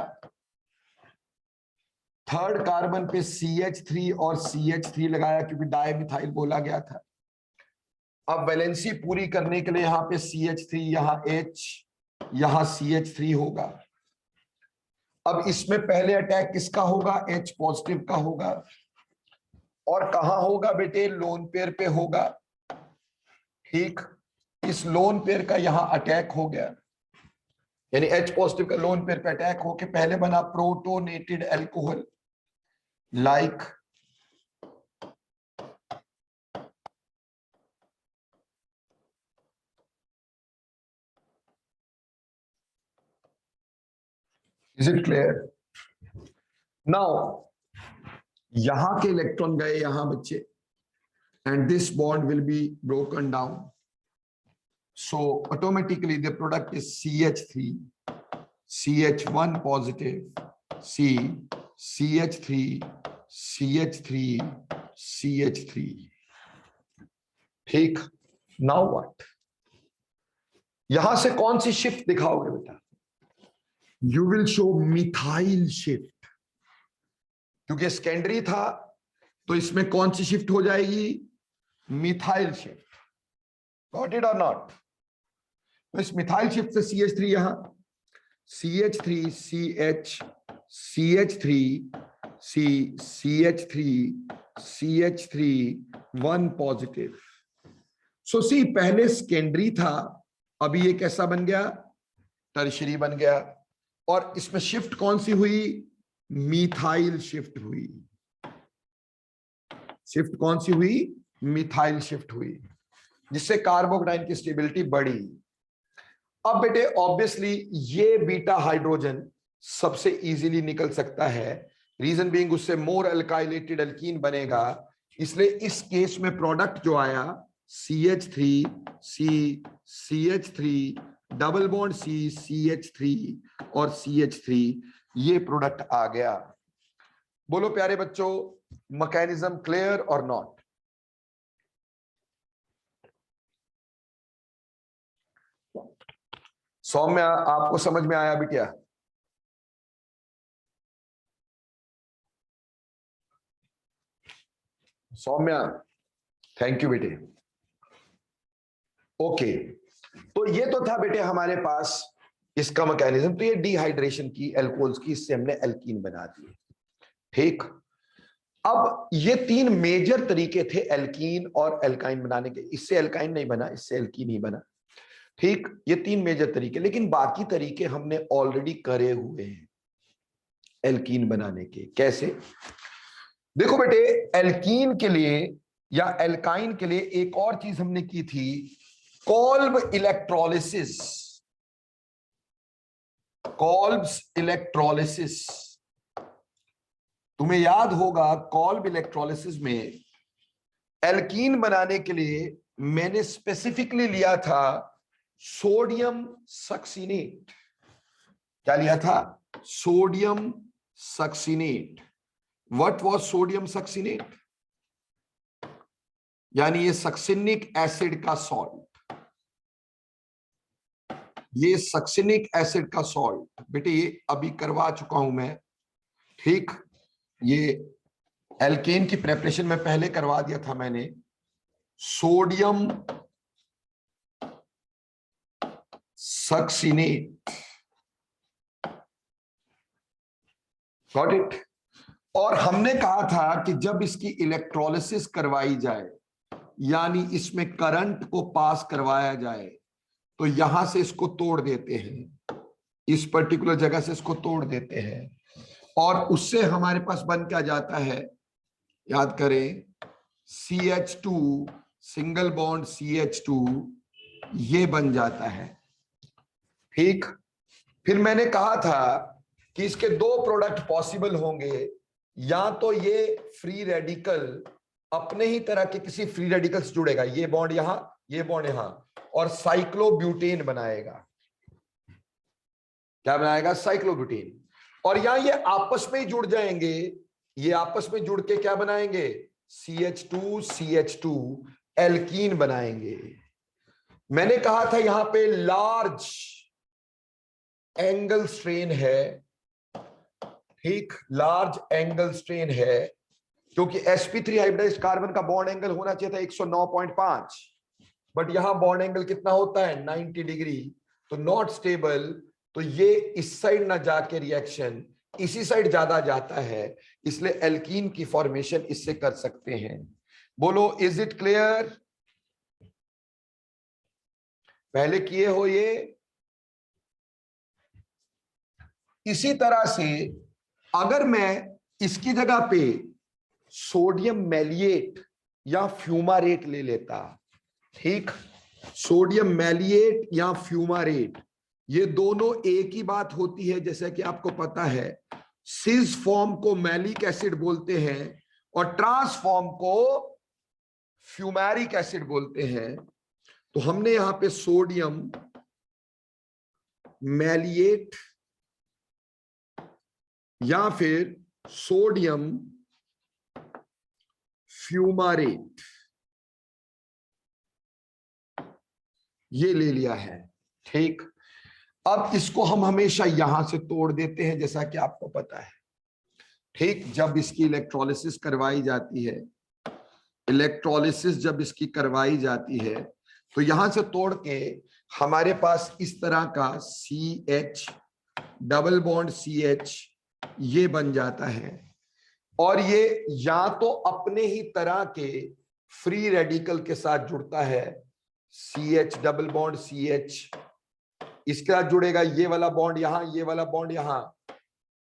थर्ड कार्बन पे CH3 और CH3 लगाया क्योंकि डाइमिथाइल बोला गया था। अब वैलेंसी पूरी करने के लिए यहां पे CH3, यहां H, यहां CH3 होगा। अब इसमें पहले अटैक किसका होगा? H पॉजिटिव का होगा, और कहां होगा बेटे? लोन पेयर पे होगा, ठीक। इस लोन पेयर का यहां अटैक हो गया, यानी H पॉजिटिव का लोन पेयर पे अटैक होके पहले बना protonated alcohol like is it clear? Now यहां के इलेक्ट्रॉन गए यहां बच्चे, and this bond will be broken down, so automatically the product is CH3, CH1 positive, C, CH3, CH3, CH3, ठीक। now what? यहां से कौन सी शिफ्ट दिखाओगे बेटा? you will show methyl shift, क्योंकि सेकेंडरी था तो इसमें कौन सी शिफ्ट हो जाएगी? Methyl shift. गॉट इट और नॉट? तो इस मिथाइल शिफ्ट से CH3 यहां, CH3 CH, CH3 C, CH3 CH3 1 positive. So C पहले सेकेंडरी था, अभी ये कैसा बन गया? टर्शियरी बन गया। और इसमें शिफ्ट कौन सी हुई? मिथाइल शिफ्ट हुई। शिफ्ट कौन सी हुई? मिथाइल शिफ्ट हुई, जिससे कार्बोकेटाइन की स्टेबिलिटी बढ़ी। अब बेटे ऑब्वियसली ये बीटा हाइड्रोजन सबसे इजीली निकल सकता है, रीजन बीइंग उससे मोर अल्काइलेटेड अल्कीन बनेगा, इसलिए इस केस में प्रोडक्ट जो आया CH3 C, CH3 double bond C, CH3 और CH3, ये प्रोडक्ट आ गया। बोलो प्यारे बच्चों, मैकेनिज्म क्लियर और नॉट? सौम्य आपको समझ में आया बिटिया? सौम्या, थैंक यू बेटे। ओके, तो ये तो था बेटे हमारे पास इसका मैकेनिज्म। तो ये डिहाइड्रेशन की एल्कोहल्स की, इससे हमने एल्कीन बना दिए, ठीक। अब ये तीन मेजर तरीके थे एल्कीन और एल्काइन बनाने के, इससे एल्काइन नहीं बना, इससे एल्कीन ही बना, ठीक। ये तीन मेजर तरीके, लेकिन बाकी तरीके हमने ऑलरेडी करे हुए हैं एल्कीन बनाने के। कैसे? देखो बेटे, एल्कीन के लिए या एल्काइन के लिए एक और चीज हमने की थी, कॉल्ब इलेक्ट्रोलिसिस। कॉल्ब्स इलेक्ट्रोलिसिस, तुम्हें याद होगा कॉल्ब इलेक्ट्रोलिसिस में एल्कीन बनाने के लिए मैंने स्पेसिफिकली लिया था सोडियम सक्सिनेट। क्या लिया था? Sodium succinate. What was sodium succinate? यानी ये सक्सिनिक एसिड का सॉल्ट, ये सक्सिनिक एसिड का सॉल्ट बेटे, ये अभी करवा चुका हूं मैं, ठीक। ये एल्केन की प्रेपरेशन में पहले करवा दिया था मैंने। Sodium succinate, got it? और हमने कहा था कि जब इसकी इलेक्ट्रोलिसिस करवाई जाए, यानी इसमें करंट को पास करवाया जाए, तो यहां से इसको तोड़ देते हैं, इस पर्टिकुलर जगह से इसको तोड़ देते हैं, और उससे हमारे पास बन क्या जाता है? याद करें, CH2 सिंगल बॉन्ड CH2, ये बन जाता है, ठीक। फिर मैंने कहा था कि इसके दो प्रोडक्ट पॉसिबल होंगे, या तो ये फ्री रेडिकल अपने ही तरह के किसी फ्री रेडिकल से जुड़ेगा, ये बॉन्ड यहां, ये बॉन्ड यहां, और साइक्लोब्यूटेन बनाएगा। क्या बनाएगा? साइक्लोब्यूटेन। और यहां ये आपस में ही जुड़ जाएंगे, ये आपस में जुड़ के क्या बनाएंगे? CH2 एल्कीन बनाएंगे। मैंने कहा था यहां पे लार्ज एंगल स्ट्रेन है, ठीक, लार्ज एंगल स्ट्रेन है, क्योंकि sp3 हाइब्रिडाइज्ड कार्बन का बॉन्ड एंगल होना चाहिए था 109.5, बट यहां बॉन्ड एंगल कितना होता है? 90 डिग्री, तो नॉट स्टेबल। तो ये इस साइड ना जाके रिएक्शन इसी साइड ज्यादा जाता है, इसलिए एल्कीन की फॉर्मेशन इससे कर सकते हैं। बोलो इज इट क्लियर? पहले किए हो ये? इसी तरह से अगर मैं इसकी जगह पे सोडियम मैलिएट या फ्यूमारेट ले लेता, ठीक, सोडियम मैलिएट या फ्यूमारेट, ये दोनों एक ही बात होती है, जैसा कि आपको पता है। सिस फॉर्म को मैलिक एसिड बोलते हैं और ट्रांस फॉर्म को फ्यूमैरिक एसिड बोलते हैं। तो हमने यहां पे सोडियम मैलिएट या फिर सोडियम फ्यूमारेट ये ले लिया है, ठीक। अब इसको हम हमेशा यहां से तोड़ देते हैं, जैसा कि आपको पता है, ठीक। जब इसकी इलेक्ट्रोलिसिस करवाई जाती है, इलेक्ट्रोलिसिस जब इसकी करवाई जाती है, तो यहां से तोड़ के हमारे पास इस तरह का CH डबल बॉन्ड CH ये बन जाता है, और ये या तो अपने ही तरह के फ्री रेडिकल के साथ जुड़ता है, CH डबल बॉन्ड CH, इसके साथ जुड़ेगा ये वाला बॉन्ड यहां, ये वाला बॉन्ड यहां,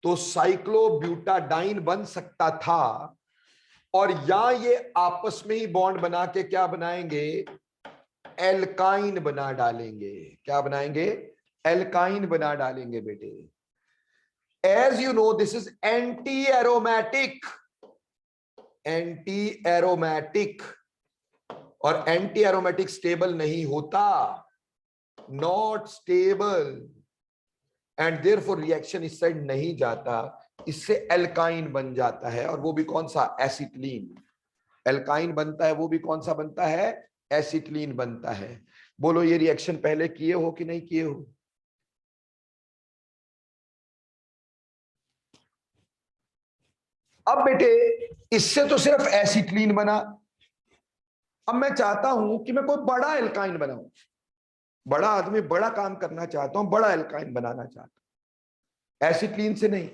तो साइक्लोब्यूटाडाइन बन सकता था। और या ये आपस में ही बॉन्ड बना के क्या बनाएंगे? एल्काइन बना डालेंगे। क्या बनाएंगे? एल्काइन बना डालेंगे बेटे। As you know this is anti aromatic, anti aromatic, और एंटी एरोमेटिक स्टेबल नहीं होता, not stable, and therefore reaction इस साइड नहीं जाता, इससे एल्काइन बन जाता है, और वो भी कौन सा? एसिटिलीन। एल्काइन बनता है, वो भी कौन सा बनता है? एसिटिलीन बनता है। बोलो ये रिएक्शन पहले किए हो कि नहीं किए हो? अब बेटे इससे तो सिर्फ एसिटिलीन बना, अब मैं चाहता हूं कि मैं कोई बड़ा एल्काइन बनाऊं, बड़ा आदमी, बड़ा काम करना चाहता हूं, बड़ा एल्काइन बनाना चाहता हूं, एसिटिलीन से नहीं।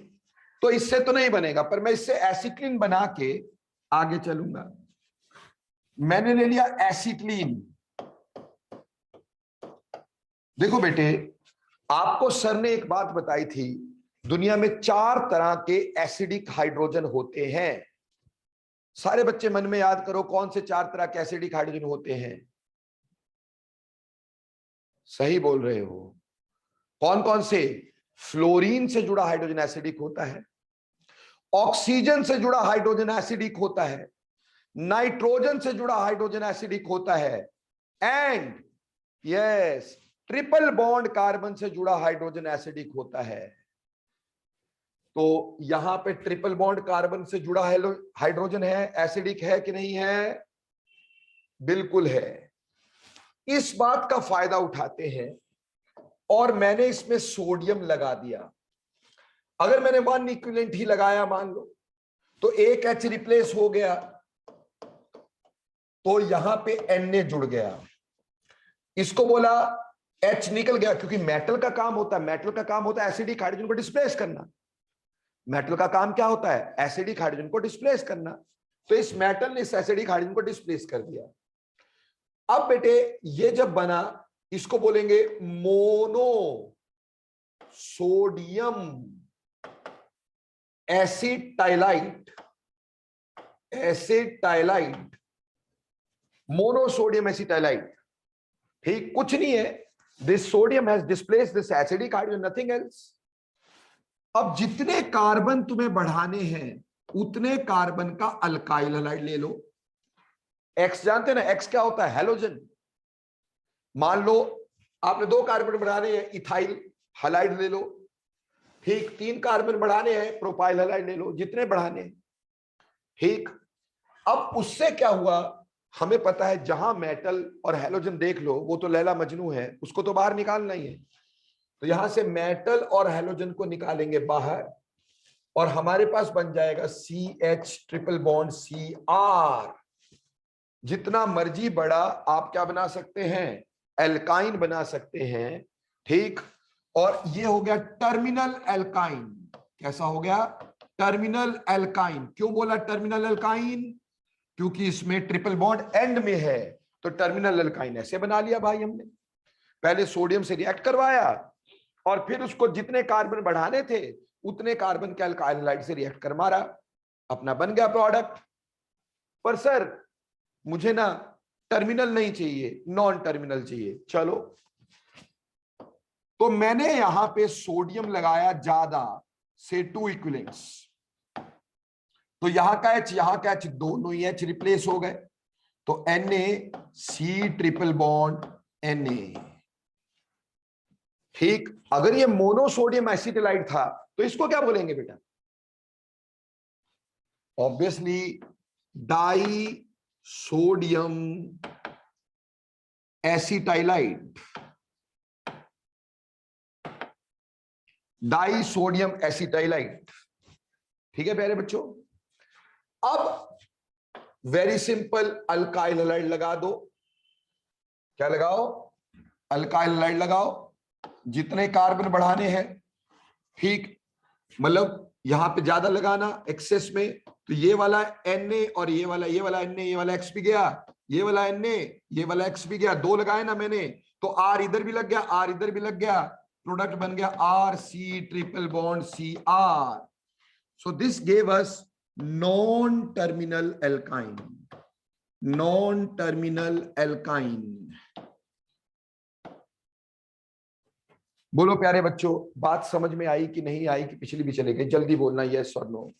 तो इससे तो नहीं बनेगा, पर मैं इससे एसिटिलीन बना के आगे चलूंगा। मैंने ले लिया एसिटिलीन। देखो बेटे, आपको सर ने एक बात बताई थी, दुनिया में 4 तरह के एसिडिक हाइड्रोजन होते हैं। सारे बच्चे मन में याद करो, कौन से 4 तरह के एसिडिक हाइड्रोजन होते हैं? सही बोल रहे हो। कौन कौन से? फ्लोरीन से जुड़ा हाइड्रोजन एसिडिक होता है, ऑक्सीजन से जुड़ा हाइड्रोजन एसिडिक होता है, नाइट्रोजन से जुड़ा हाइड्रोजन एसिडिक होता है, and yes triple bond carbon से जुड़ा हाइड्रोजन एसिडिक होता है। तो यहां पे ट्रिपल बॉन्ड कार्बन से जुड़ा हाइड्रोजन है, एसिडिक है कि नहीं है? बिल्कुल है। इस बात का फायदा उठाते हैं, और मैंने इसमें सोडियम लगा दिया। अगर मैंने 1 इक्विवेलेंट ही लगाया मान लो, तो एक H रिप्लेस हो गया, तो यहां पे Na जुड़ गया, इसको बोला H निकल गया, क्योंकि मेटल का काम होता है, मेटल का काम होता है एसिडिक हाइड्रोजन को डिस्प्लेस करना। मेटल का काम क्या होता है? एसिडिक हाइड्रोजन को डिस्प्लेस करना। तो इस मेटल ने इस एसिडिक हाइड्रोजन को डिस्प्लेस कर दिया। अब बेटे ये जब बना, इसको बोलेंगे मोनो सोडियम एसिटाइलाइट, एसिटाइलाइट, मोनोसोडियम एसिटाइलाइट, ठीक। कुछ नहीं है, this sodium has displaced this acidic hydrogen, nothing else. अब जितने कार्बन तुम्हें बढ़ाने हैं उतने कार्बन का अल्काइल हैलाइड ले लो। एक्स जानते ना, एक्स क्या होता है? हैलोजन। मान लो आपने 2 कार्बन बढ़ाने हैं, इथाइल हैलाइड ले लो। ठीक, 3 कार्बन बढ़ाने हैं, प्रोपाइल हैलाइड ले लो, जितने बढ़ाने हैं। ठीक, अब उससे क्या हुआ, हमें पता है जहां मेटल और हैलोजन देख लो, वो तो लैला मजनू है, उसको तो बाहर निकालना ही है। तो यहां से मेटल और हैलोजन को निकालेंगे बाहर और हमारे पास बन जाएगा CH ट्रिपल बॉन्ड Cr। जितना मर्जी बड़ा आप क्या बना सकते हैं? एल्काइन बना सकते हैं। ठीक, और ये हो गया टर्मिनल एल्काइन। कैसा हो गया? Terminal alkyne. क्यों बोला टर्मिनल एल्काइन? क्योंकि इसमें ट्रिपल बॉन्ड एंड में है, तो टर्मिनल एल्काइन ऐसे बना लिया भाई हमने। पहले सोडियम से रिएक्ट करवाया और फिर उसको जितने कार्बन बढ़ाने थे उतने कार्बन के अल्काइल हैलाइड से रिएक्ट कर मारा, अपना बन गया प्रोडक्ट। पर सर मुझे ना टर्मिनल नहीं चाहिए, नॉन टर्मिनल चाहिए। चलो, तो मैंने यहां पे सोडियम लगाया ज्यादा से 2 इक्विवेलेंट्स, तो यहां का H यहां का H दोनों ही H रिप्लेस हो गए, तो Na ट्रिपल बॉन्ड Na। ठीक, अगर ये मोनोसोडियम एसिटाइलाइड था तो इसको क्या बोलेंगे बेटा? Obviously disodium acetylide. Disodium acetylide. ठीक है प्यारे बच्चों, अब वेरी सिंपल, अल्काइल हैलाइड लगा दो। क्या लगाओ? अल्काइल हैलाइड लगाओ, जितने कार्बन बढ़ाने हैं। ठीक, मतलब यहां पे ज्यादा लगाना एक्सेस में, तो ये वाला Na और ये वाला Na, ये वाला X भी गया, ये वाला Na, ये वाला X भी गया, 2 लगाए ना मैंने, तो R इधर भी लग गया, R इधर भी लग गया, प्रोडक्ट बन गया RC triple bond Cr। So this gave us non terminal alkyne. Non terminal alkyne. बोलो प्यारे बच्चों, बात समझ में आई कि नहीं आई, कि पिछली भी चले गई? जल्दी बोलना, यस और no.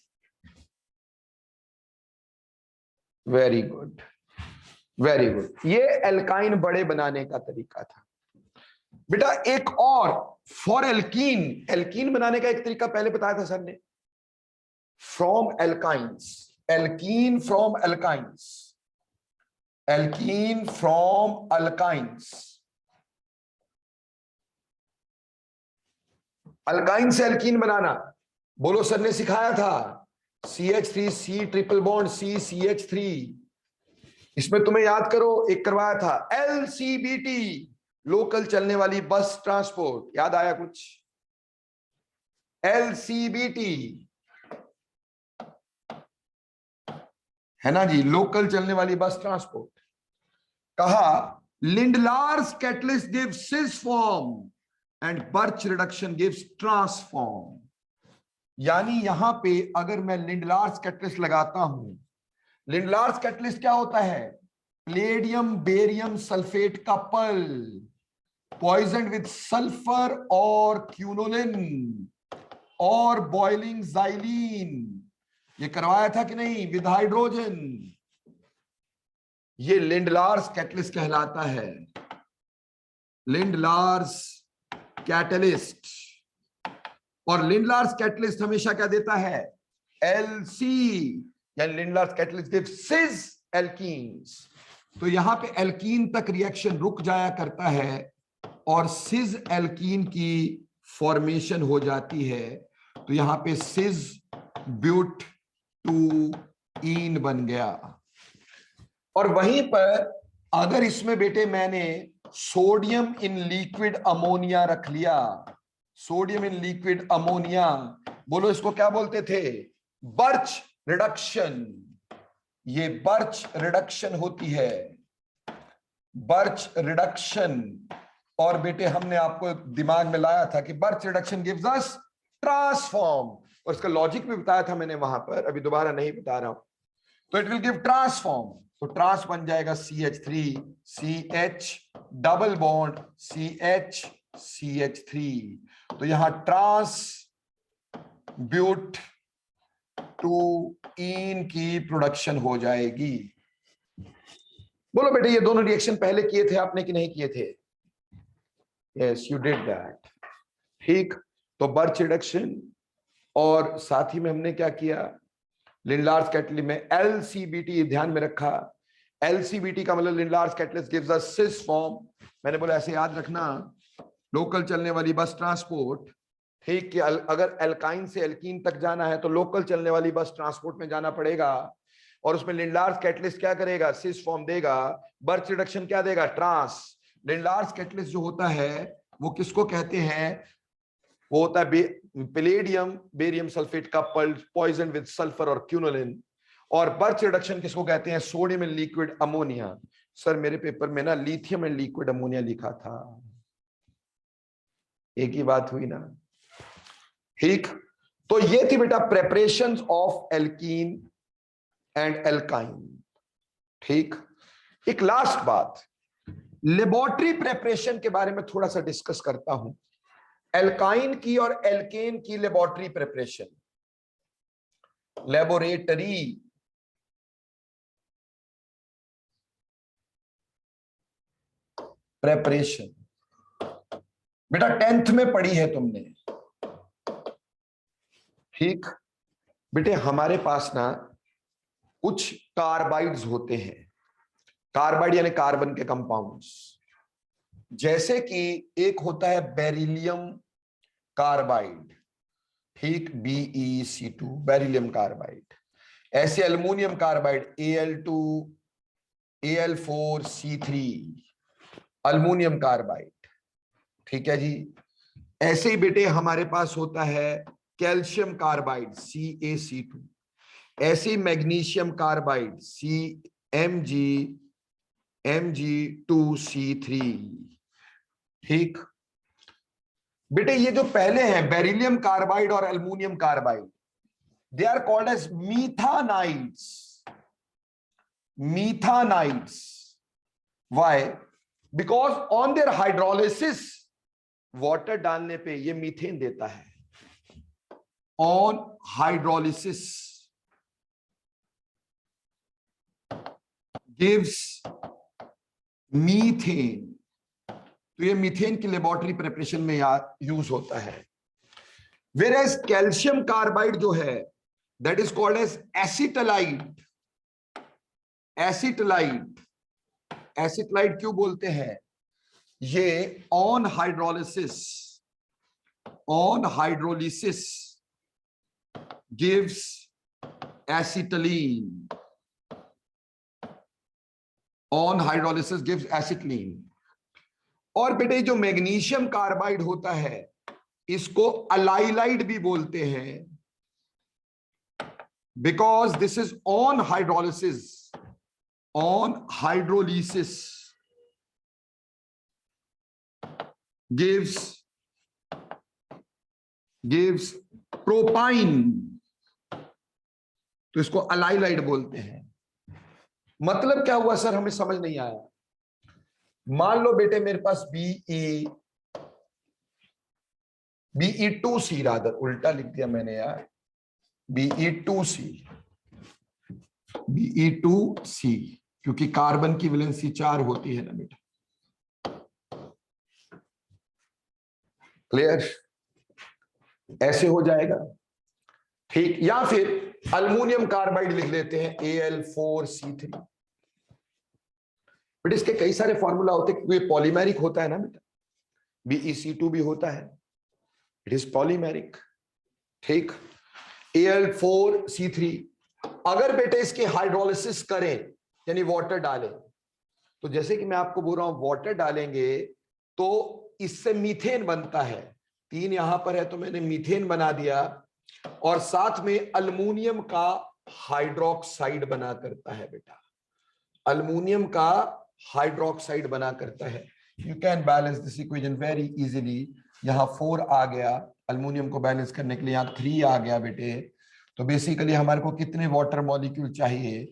Very good, very good. ये एल्काइन बड़े बनाने का तरीका था बेटा। एक और फॉर एल्कीन, एल्कीन बनाने का एक तरीका पहले बताया था सर ने, from alkynes. Alkene from alkynes, alkene from alkynes. Alkyne से एल्कीन बनाना, बोलो सर ने सिखाया था। CH3 triple bond CH3। इसमें तुम्हें याद करो, एक करवाया था LCBT, लोकल चलने वाली बस ट्रांसपोर्ट। याद आया कुछ? LCBT है ना जी, लोकल चलने वाली बस ट्रांसपोर्ट। कहा Lindlar's catalyst gives cis form and Birch reduction gives trans form. यानी यहां पे अगर मैं लिंडलार्स कैटलिस्ट लगाता हूं, लिंडलार्स कैटलिस्ट क्या होता है? प्लेडियम बेरियम सल्फेट का पर्ल पॉइजन विद सल्फर और क्यूनोलिन और बॉइलिंग जाइलीन। ये करवाया था कि नहीं? With hydrogen. ये लिंडलार्स कैटलिस्ट कहलाता है, लिंडलार्स कैटलिस्ट। और लिंडलार्स कैटलिस्ट हमेशा क्या देता है? LC, यानी लिंडलार्स कैटलिस्ट गिव्स सिस एल्कीन्स। तो यहां पे एल्कीन तक रिएक्शन रुक जाया करता है और सिस एल्कीन की फॉर्मेशन हो जाती है। तो यहां पे सिस ब्यूट टू ईन बन गया। और वहीं पर अगर इसमें बेटे मैंने सोडियम इन लिक्विड अमोनिया रख लिया, सोडियम इन लिक्विड अमोनिया, बोलो इसको क्या बोलते थे? Birch reduction. ये बर्च रिडक्शन होती है, बर्च रिडक्शन। और बेटे हमने आपको दिमाग में लाया था कि birch reduction gives us transform, और इसका लॉजिक भी बताया था मैंने वहां पर, अभी दोबारा नहीं बता रहा हूं। तो इट विल गिव ट्रांसफॉर्म, तो ट्रांस बन जाएगा CH3 CH double bond CH CH3। तो यहां ट्रांस ब्यूट टू इन की प्रोडक्शन हो जाएगी। बोलो बेटे ये दोनों रिएक्शन पहले किए थे आपने कि नहीं किए थे? Yes you did that. ठीक, तो बर्च रिडक्शन और साथ ही में हमने क्या किया, लिंडलार्स कैटलिस्ट में एलसीबीटी ध्यान में रखा। एलसीबीटी का मतलब Lindlar's catalyst gives a cis form. मैंने बोला ऐसे याद रखना, लोकल चलने वाली बस ट्रांसपोर्ट, ठीक, कि अगर एल्काइन से एल्कीन तक जाना है तो लोकल चलने वाली बस ट्रांसपोर्ट में जाना पड़ेगा, और उसमें लिंडलार्स कैटलिस्ट क्या करेगा, सिस फॉर्म देगा। बर्च रिडक्शन क्या देगा, ट्रांस। लिंडलार्स कैटलिस्ट जो होता है वो किसको कहते हैं, वो होता है पैलेडियम बेरियम सल्फेट का पॉइजन विद सल्फर और क्यूनोलिन। और बर्च रिडक्शन किसको कहते हैं, sodium and liquid ammonia. Sir मेरे पेपर में ना लिथियम एंड लिक्विड अमोनिया लिखा था, एक ही बात हुई ना। ठीक, तो ये थी बेटा preparations of alkene and alkyne. ठीक, एक लास्ट बात, लेबोरेटरी प्रेपरेशन के बारे में थोड़ा सा डिस्कस करता हूं। एल्काइन की और एल्केन की लेबोरेटरी प्रेपरेशन, लेबोरेटरी प्रेपरेशन बेटा 10th में पढ़ी है तुमने। ठीक बेटे, हमारे पास ना कुछ कार्बाइड्स होते हैं, कार्बाइड यानी कार्बन के कंपाउंड्स, जैसे कि एक होता है बेरिलियम कार्बाइड, ठीक, BeC2 बेरिलियम कार्बाइड। ऐसे aluminium carbide Al2 Al4C3 aluminium carbide, ठीक है जी। ऐसे ही बेटे हमारे पास होता है कैल्शियम कार्बाइड CaC2, ऐसे ही मैग्नीशियम कार्बाइड Mg2C3। ठीक बेटे, ये जो पहले हैं बेरिलियम कार्बाइड और aluminium carbide, they are called as methanides. Methanides, why? Because on their hydrolysis, water डालने पे ये मीथेन देता है। ऑन हाइड्रोलिसिस गिव्स मीथेन, तो ये मीथेन की लेबोरेटरी प्रिपरेशन में यूज होता है। वेयरएज कैल्शियम कार्बाइड जो है दैट इज कॉल्ड एज एसिटलाइट। एसिटलाइट, एसिटलाइट क्यों बोलते हैं, ये on hydrolysis gives acetylene. On hydrolysis gives acetylene. और बेटे जो मैग्नीशियम कार्बाइड होता है इसको अलाइलाइड भी बोलते हैं, because this is on hydrolysis gives propyne, तो इसको अलाइलाइड बोलते हैं। मतलब क्या हुआ सर, हमें समझ नहीं आया। मान लो बेटे मेरे पास Be2C, रादर उल्टा लिख दिया मैंने यार, Be2C क्योंकि कार्बन की वैलेंसी 4 होती है ना बेटा। क्लियर? ऐसे हो जाएगा, ठीक। या फिर अल्युमिनियम कार्बाइड लिख देते हैं Al4C3। बट इसके कई सारे फॉर्मूला होते हैं, ये पॉलीमेरिक होता है ना बेटा, BeC2 भी होता है, इट इज पॉलीमेरिक। ठीक, Al4C3 अगर बेटे इसके हाइड्रोलिसिस करें यानी वाटर डालें, तो जैसे कि मैं आपको बोल रहा हूं वाटर डालेंगे तो इससे मीथेन बनता है। 3 यहां पर है तो मैंने मीथेन बना दिया, और साथ में अल्युमिनियम का हाइड्रोक्साइड बना करता है बेटा, अल्युमिनियम का हाइड्रोक्साइड बना करता है। You can balance this equation very easily. यहां 4 आ गया, अल्युमिनियम को बैलेंस करने के लिए यहां 3 आ गया बेटे। तो बेसिकली हमारे को कितने वाटर मॉलिक्यूल चाहिए,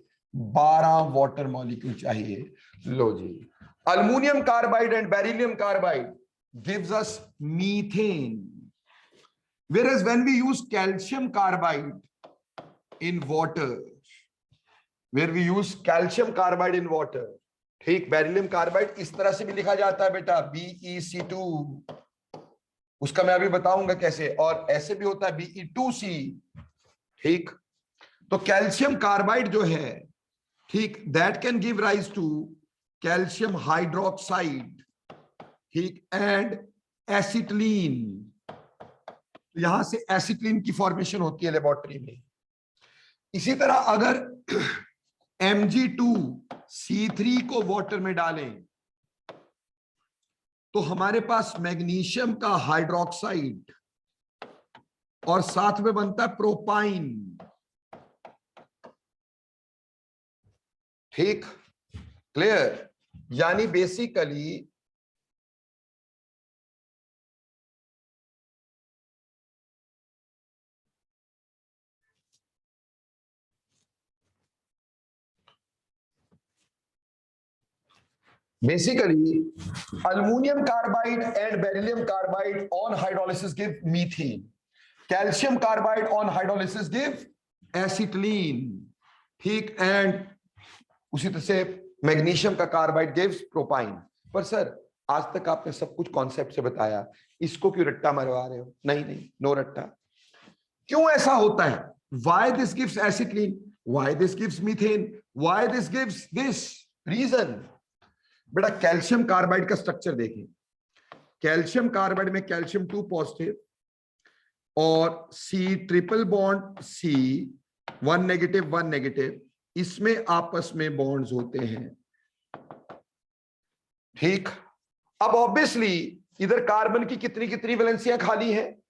12 वाटर मॉलिक्यूल चाहिए। लो जी, aluminium carbide and beryllium carbide gives us methane. Whereas when we use calcium carbide in water, where we use calcium carbide in water, ठीक, बेरिलियम कार्बाइड इस तरह से भी लिखा जाता है बेटा, BeC2, उसका मैं अभी बताऊंगा कैसे, और ऐसे भी होता है Be2C, ठीक। तो कैल्शियम कार्बाइड जो है, ठीक, that can give rise to calcium hydroxide, ठीक, एंड एसिटिलीन। यहां से एसिटिलीन की फॉर्मेशन होती है लेबोरेटरी में। इसी तरह अगर Mg2C3 को वाटर में डालें तो हमारे पास मैग्नीशियम का हाइड्रोक्साइड और साथ में बनता है प्रोपाइन, ठीक, क्लियर। यानी basically aluminum carbide and beryllium carbide on hydrolysis give methane, calcium carbide on hydrolysis give acetylene, ठीक, एंड उसी तरह से मैग्नीशियम का कार्बाइड गिव्स प्रोपाइन। पर सर आज तक आपने सब कुछ कॉन्सेप्ट से बताया, इसको क्यों रट्टा मरवा रहे हो? नहीं नहीं, नो रट्टा। क्यों ऐसा होता है? Why this gives acetylene? Why this gives methane? Why this gives this? Reason. बेटा कैल्शियम कार्बाइड का स्ट्रक्चर देखें। कैल्शियम कार्बाइड में कैल्शियम 2 पॉजिटिव और C triple bond C 1 negative 1 negative, इसमें आपस में बॉन्ड्स होते हैं, ठीक। अब ऑब्वियसली इधर कार्बन की कितनी कितनी वैलेंसियां खाली हैं?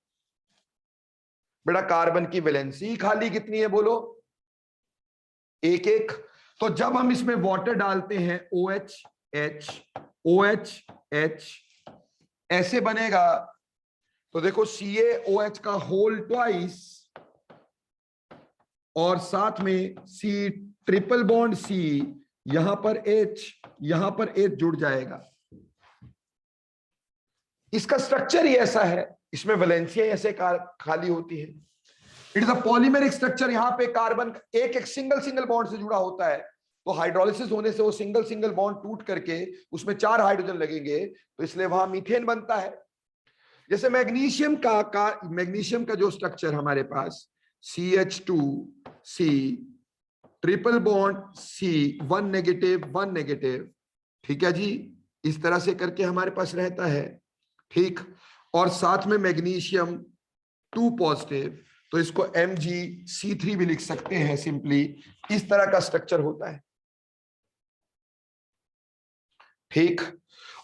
बेटा कार्बन की वैलेंसी खाली कितनी है बोलो? एक एक। तो जब हम इसमें वाटर डालते हैं OH H OH H ऐसे बनेगा, तो देखो CaOH का होल ट्वाइस और साथ में C ट्रिपल बॉन्ड C, यहां पर H, यहां पर H जुड़ जाएगा। इसका स्ट्रक्चर ही ऐसा है, इसमें वैलेंसियां ऐसे खाली होती है। It is a polymeric structure. यहां पे कार्बन एक एक सिंगल बॉन्ड से जुड़ा होता है, तो हाइड्रोलिसिस होने से वो सिंगल बॉन्ड टूट करके उसमें 4 हाइड्रोजन लगेंगे, तो इसलिए वहां मीथेन बनता है। जैसे मैग्नीशियम का जो स्ट्रक्चर हमारे पास CH2C triple bond C 1 negative 1 negative, ठीक है जी, इस तरह से करके हमारे पास रहता है, ठीक। और साथ में मैग्नीशियम 2 पॉजिटिव, तो इसको MgC3 भी लिख सकते हैं सिंपली। इस तरह का स्ट्रक्चर होता है, ठीक।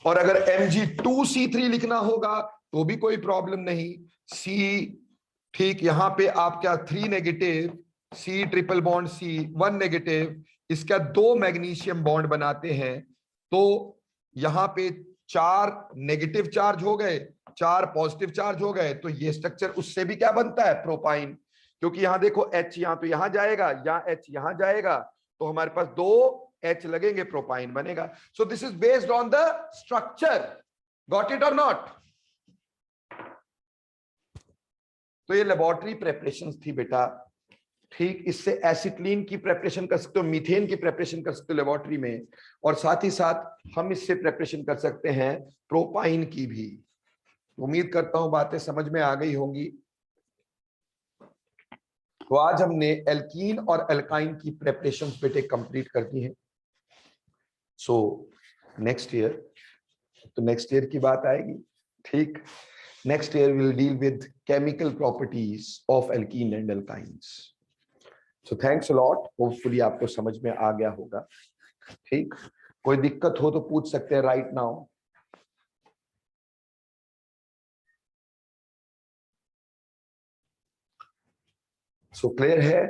और अगर Mg2C3 लिखना होगा तो भी कोई प्रॉब्लम नहीं, C, ठीक, यहां पे आप क्या 3 negative C triple bond C 1 negative, इसका 2 मैग्नीशियम बॉन्ड बनाते हैं, तो यहां पे 4 नेगेटिव चार्ज हो गए, 4 पॉजिटिव चार्ज हो गए, तो ये स्ट्रक्चर उससे भी क्या बनता है? प्रोपाइन। क्योंकि यहां देखो H यहां तो यहां जाएगा, यहां H यहां जाएगा, तो हमारे पास 2 H लगेंगे, प्रोपाइन बनेगा। सो this is based on the structure. Got it और नॉट? तो ये लेबोरेटरी प्रेपरेशन थी बेटा, ठीक। इससे एसिटिलीन की प्रेपरेशन कर सकते हो, मीथेन की प्रेपरेशन कर सकते हो लेबोरेटरी में, और साथ ही साथ हम इससे प्रेपरेशन कर सकते हैं प्रोपाइन की भी। उम्मीद करता हूं बातें समझ में आ गई होंगी। तो आज हमने एल्कीन और एल्काइन की प्रेपरेशन बेटे कंप्लीट कर दी है। सो नेक्स्ट ईयर की बात आएगी, ठीक। Next year will deal with chemical properties of alkene and alkynes. So thanks a lot, hopefully आपको समझ में आ गया होगा, ठीक। कोई दिक्कत हो तो पूछ सकते हैं राइट नाउ। सो क्लियर है?